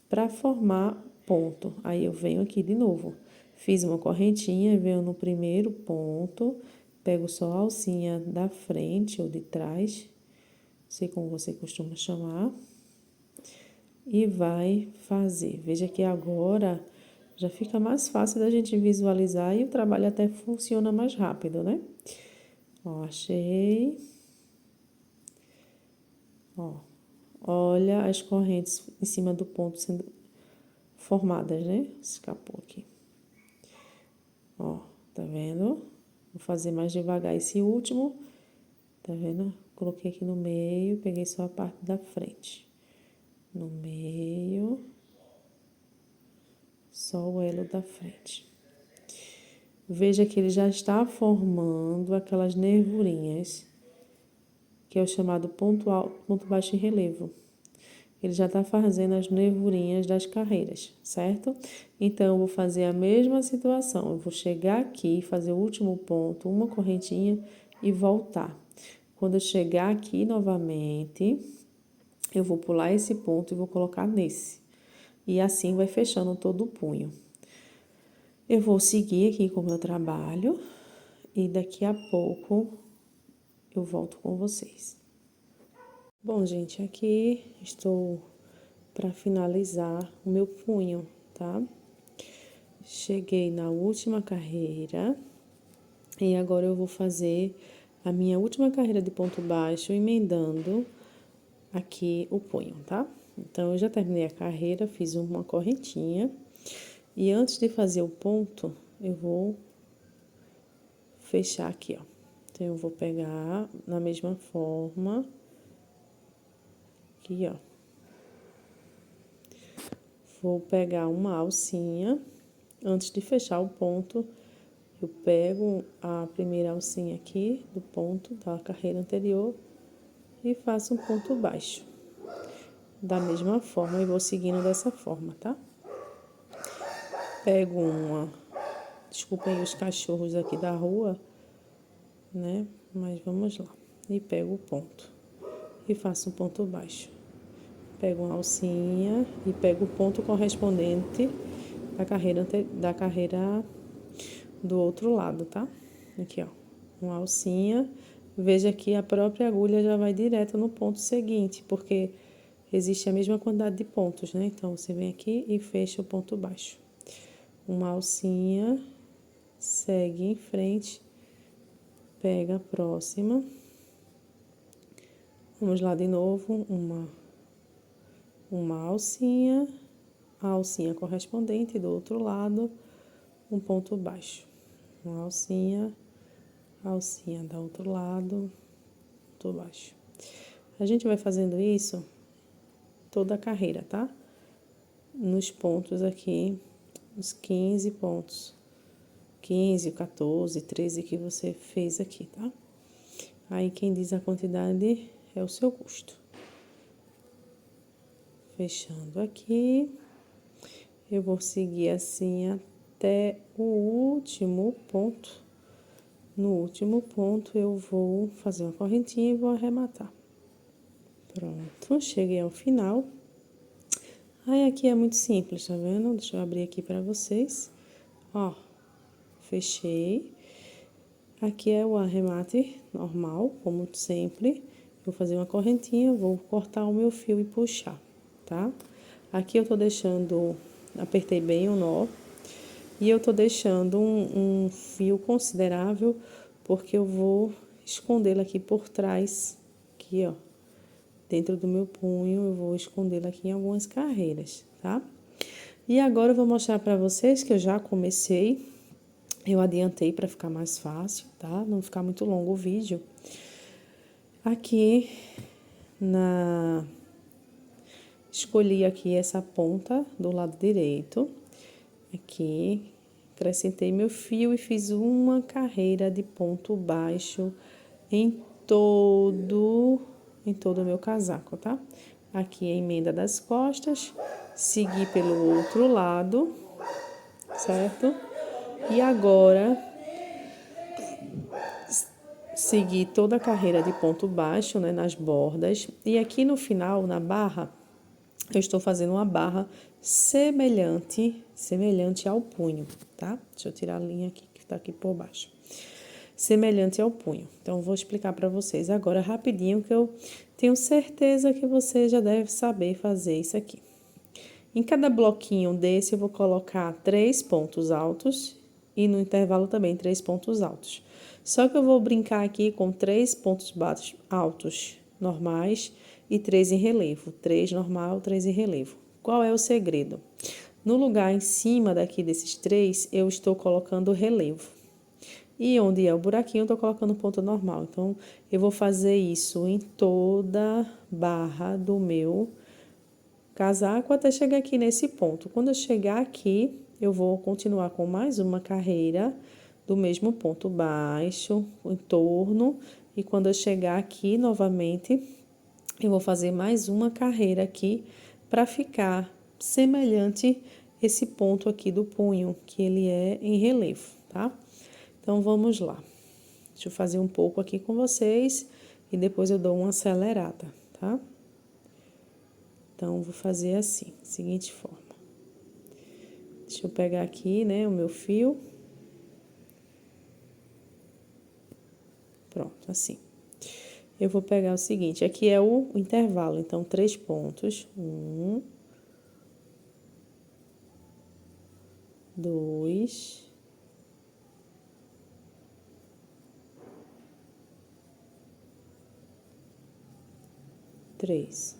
Speaker 1: para formar ponto. Aí, eu venho aqui de novo. Fiz uma correntinha, venho no primeiro ponto, pego só a alcinha da frente ou de trás, sei como você costuma chamar, e vai fazer. Veja que agora já fica mais fácil da gente visualizar e o trabalho até funciona mais rápido, né? Ó, achei. Ó, olha as correntes em cima do ponto sendo formadas, né? Escapou aqui. Ó, tá vendo? Vou fazer mais devagar esse último, tá vendo? Coloquei aqui no meio, peguei só a parte da frente. No meio, só o elo da frente. Veja que ele já está formando aquelas nervurinhas, que é o chamado ponto alto, ponto baixo em relevo. Ele já está fazendo as nervurinhas das carreiras, certo? Então, eu vou fazer a mesma situação. Eu vou chegar aqui, fazer o último ponto, uma correntinha e voltar. Quando eu chegar aqui novamente, eu vou pular esse ponto e vou colocar nesse. E assim vai fechando todo o punho. Eu vou seguir aqui com o meu trabalho e daqui a pouco eu volto com vocês. Bom, gente, aqui estou para finalizar o meu punho, tá? Cheguei na última carreira e agora eu vou fazer a minha última carreira de ponto baixo, emendando aqui o punho, tá? Então, eu já terminei a carreira, fiz uma correntinha e antes de fazer o ponto, eu vou fechar aqui, ó. Então, eu vou pegar na mesma forma, aqui, ó. Vou pegar uma alcinha, antes de fechar o ponto, eu pego a primeira alcinha aqui do ponto da carreira anterior e faço um ponto baixo. Da mesma forma, e vou seguindo dessa forma, tá? Pego desculpem os cachorros aqui da rua, né? Mas vamos lá. E pego o ponto. E faço um ponto baixo. Pego uma alcinha e pego o ponto correspondente da carreira do outro lado, tá? Aqui, ó. Uma alcinha. Veja que a própria agulha já vai direto no ponto seguinte, porque existe a mesma quantidade de pontos, né? Então, você vem aqui e fecha o ponto baixo. Uma alcinha, segue em frente, pega a próxima. Vamos lá de novo, uma alcinha, a alcinha correspondente do outro lado, um ponto baixo. Uma alcinha, a alcinha do outro lado, ponto baixo. A gente vai fazendo isso toda a carreira, tá? Nos pontos aqui, os 15 pontos. 15, 14, 13 que você fez aqui, tá? Aí, quem diz a quantidade é o seu gosto. Fechando aqui, eu vou seguir assim até o último ponto. No último ponto, eu vou fazer uma correntinha e vou arrematar. Pronto, cheguei ao final. Aí, aqui é muito simples, tá vendo? Deixa eu abrir aqui pra vocês. Ó, fechei. Aqui é o arremate normal, como sempre. Vou fazer uma correntinha, vou cortar o meu fio e puxar, tá? Aqui eu tô deixando, apertei bem o nó. E eu tô deixando um fio considerável, porque eu vou escondê-lo aqui por trás, aqui, ó. Dentro do meu punho, eu vou escondê-lo aqui em algumas carreiras, tá? E agora eu vou mostrar pra vocês que eu já comecei. Eu adiantei pra ficar mais fácil, tá? Não ficar muito longo o vídeo. Aqui, escolhi aqui essa ponta do lado direito. Aqui, acrescentei meu fio e fiz uma carreira de ponto baixo em todo o meu casaco, tá? Aqui a emenda das costas, segui pelo outro lado, certo? E agora, segui toda a carreira de ponto baixo, né, nas bordas. E aqui no final, na barra, eu estou fazendo uma barra semelhante ao punho, tá? Deixa eu tirar a linha aqui, que tá aqui por baixo. Semelhante ao punho. Então, vou explicar para vocês agora rapidinho, que eu tenho certeza que você já deve saber fazer isso aqui. Em cada bloquinho desse, eu vou colocar 3 pontos altos e no intervalo também 3 pontos altos. Só que eu vou brincar aqui com 3 pontos altos normais e 3 em relevo. 3 normal, 3 em relevo. Qual é o segredo? No lugar em cima daqui desses 3, eu estou colocando relevo. E onde é o buraquinho, eu tô colocando ponto normal. Então, eu vou fazer isso em toda barra do meu casaco até chegar aqui nesse ponto. Quando eu chegar aqui, eu vou continuar com mais uma carreira do mesmo ponto baixo, em torno. E quando eu chegar aqui novamente, eu vou fazer mais uma carreira aqui para ficar semelhante esse ponto aqui do punho, que ele é em relevo, tá? Então, vamos lá. Deixa eu fazer um pouco aqui com vocês e depois eu dou uma acelerada, tá? Então, vou fazer assim, seguinte forma. Deixa eu pegar aqui, né, o meu fio. Pronto, assim. Eu vou pegar o seguinte, aqui é o intervalo, então, 3 pontos. 1, 2... 3.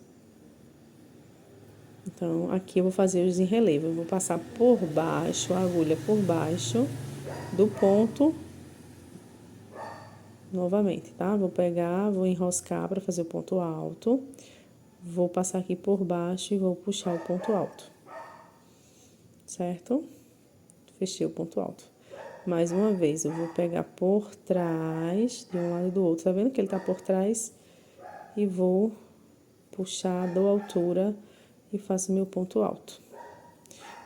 Speaker 1: Então, aqui eu vou fazer os em relevo. Eu vou passar por baixo, a agulha por baixo do ponto, novamente, tá? Vou pegar, vou enroscar para fazer o ponto alto. Vou passar aqui por baixo e vou puxar o ponto alto. Certo? Fechei o ponto alto. Mais uma vez, eu vou pegar por trás, de um lado e do outro. Tá vendo que ele tá por trás? E vou puxar, dou altura e faço meu ponto alto.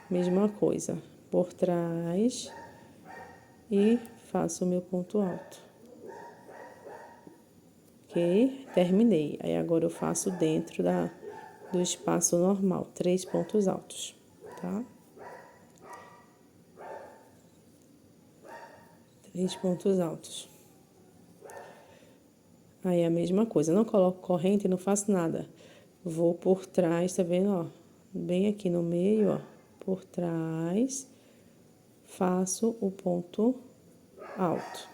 Speaker 1: Mesma coisa, por trás e faço o meu ponto alto. Ok? Terminei. Aí, agora eu faço dentro do espaço normal, 3 pontos altos, tá? 3 pontos altos. Aí, a mesma coisa, não coloco corrente e não faço nada. Vou por trás, tá vendo, ó? Bem aqui no meio, ó, por trás, faço o ponto alto.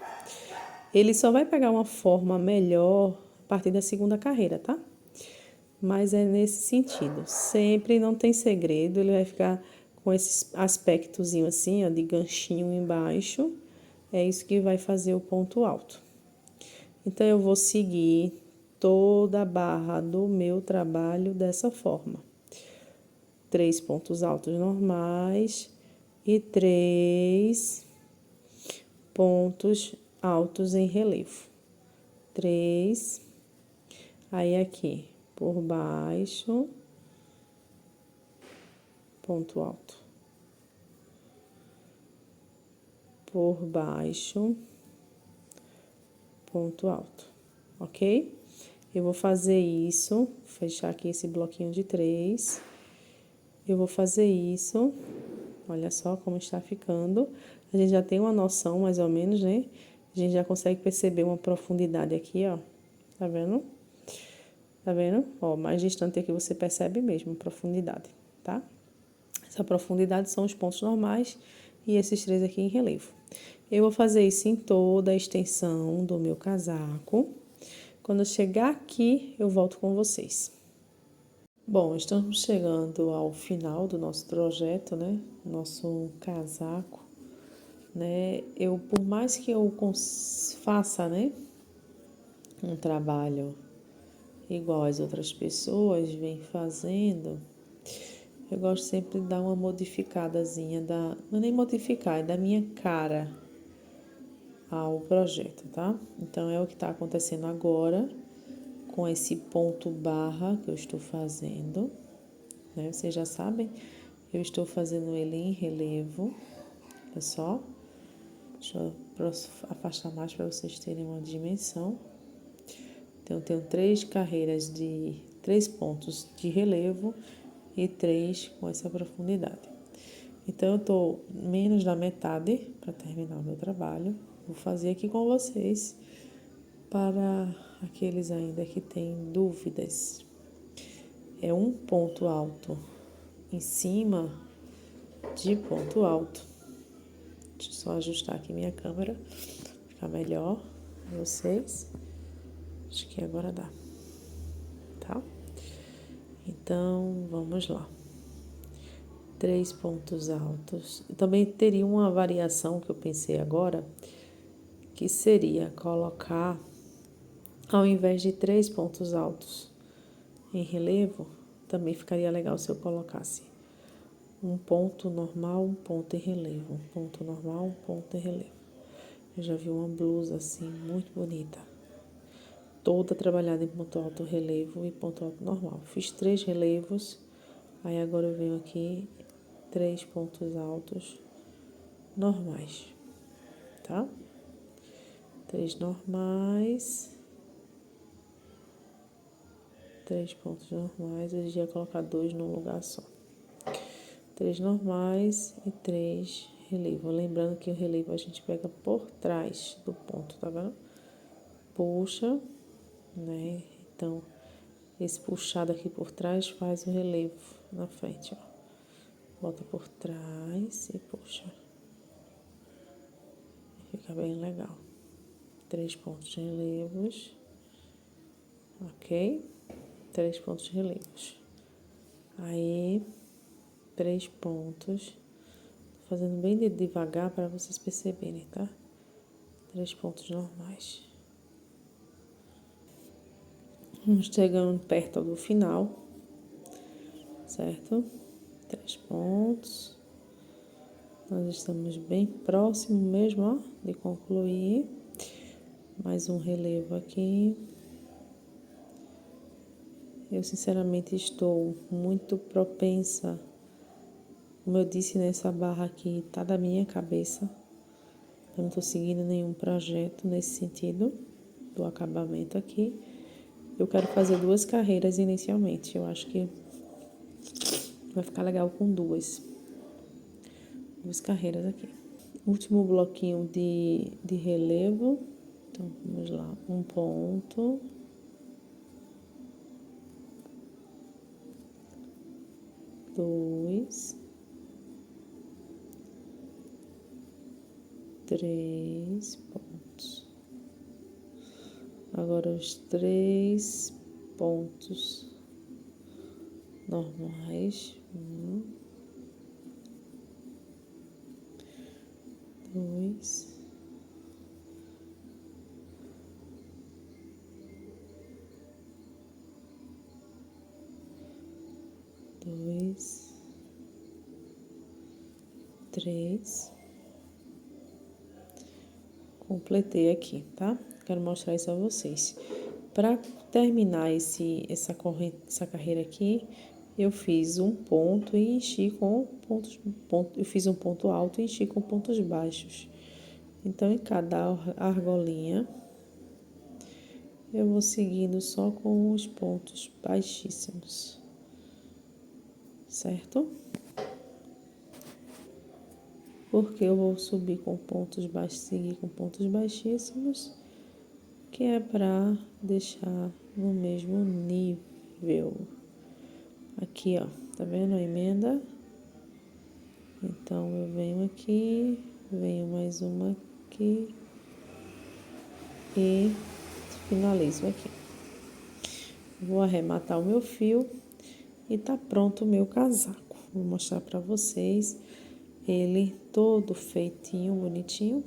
Speaker 1: Ele só vai pegar uma forma melhor a partir da segunda carreira, tá? Mas é nesse sentido. Sempre não tem segredo, ele vai ficar com esse aspectozinho assim, ó, de ganchinho embaixo. É isso que vai fazer o ponto alto. Então, eu vou seguir toda a barra do meu trabalho dessa forma. 3 pontos altos normais e 3 pontos altos em relevo. 3, aí aqui, por baixo, ponto alto. Por baixo, ponto alto, ok? Eu vou fazer isso, fechar aqui esse bloquinho de 3. Eu vou fazer isso, olha só como está ficando. A gente já tem uma noção, mais ou menos, né? A gente já consegue perceber uma profundidade aqui, ó. Tá vendo? Tá vendo? Ó, mais distante aqui você percebe mesmo a profundidade, tá? Essa profundidade são os pontos normais e esses 3 aqui em relevo. Eu vou fazer isso em toda a extensão do meu casaco. Quando eu chegar aqui, eu volto com vocês. Bom, estamos chegando ao final do nosso projeto, né? Nosso casaco, né? Por mais que eu faça, né? Um trabalho igual as outras pessoas vêm fazendo, eu gosto sempre de dar uma modificadazinha, não é nem modificar, é da minha cara ao projeto, tá? Então, é o que está acontecendo agora com esse ponto barra que eu estou fazendo, né? Vocês já sabem, eu estou fazendo ele em relevo, olha só. Deixa eu afastar mais para vocês terem uma dimensão. Então, eu tenho 3 pontos de relevo e 3 com essa profundidade. Então, eu tô menos da metade para terminar o meu trabalho. Vou fazer aqui com vocês para aqueles ainda que têm dúvidas. É um ponto alto em cima de ponto alto. Deixa eu só ajustar aqui minha câmera, ficar melhor para vocês. Acho que agora dá, tá? Então, vamos lá. 3 pontos altos. Eu também teria uma variação que eu pensei agora, que seria colocar, ao invés de 3 pontos altos em relevo, também ficaria legal se eu colocasse um ponto normal, um ponto em relevo, um ponto normal, um ponto em relevo. Eu já vi uma blusa assim, muito bonita, toda trabalhada em ponto alto relevo e ponto alto normal. Fiz 3 relevos, aí agora eu venho aqui 3 pontos altos normais, tá? 3 normais, 3 pontos normais, eu já ia colocar 2 num lugar só. 3 normais e 3 relevo. Lembrando que o relevo a gente pega por trás do ponto, tá vendo? Puxa, né? Então, esse puxado aqui por trás faz o relevo na frente, ó. Bota por trás e puxa. Fica bem legal. 3 pontos de relevos, ok? 3 pontos de relevos. Aí, 3 pontos. Tô fazendo bem devagar para vocês perceberem, tá? 3 pontos normais. Vamos chegando perto do final, certo? 3 pontos. Nós estamos bem próximo mesmo, ó, de concluir. Mais um relevo aqui. Eu, sinceramente, estou muito propensa, como eu disse, nessa barra aqui, tá da minha cabeça. Eu não tô seguindo nenhum projeto nesse sentido, do acabamento aqui. Eu quero fazer 2 carreiras inicialmente. Eu acho que vai ficar legal com 2 carreiras aqui. Último bloquinho de relevo. Então, vamos lá. Um ponto. 2. 3 pontos. Agora os 3 pontos normais. 2. 2. 3. Completei aqui, tá? Quero mostrar isso a vocês. Para terminar essa carreira aqui, eu fiz um ponto e enchi com eu fiz um ponto alto e enchi com pontos baixos. Então, em cada argolinha, eu vou seguindo só com os pontos baixíssimos, certo? Porque eu vou subir com pontos baixos, seguir com pontos baixíssimos, que é para deixar no mesmo nível. Aqui, ó, tá vendo a emenda? Então, eu venho aqui, venho mais uma aqui e finalizo aqui. Vou arrematar o meu fio e tá pronto o meu casaco. Vou mostrar pra vocês ele todo feitinho, bonitinho.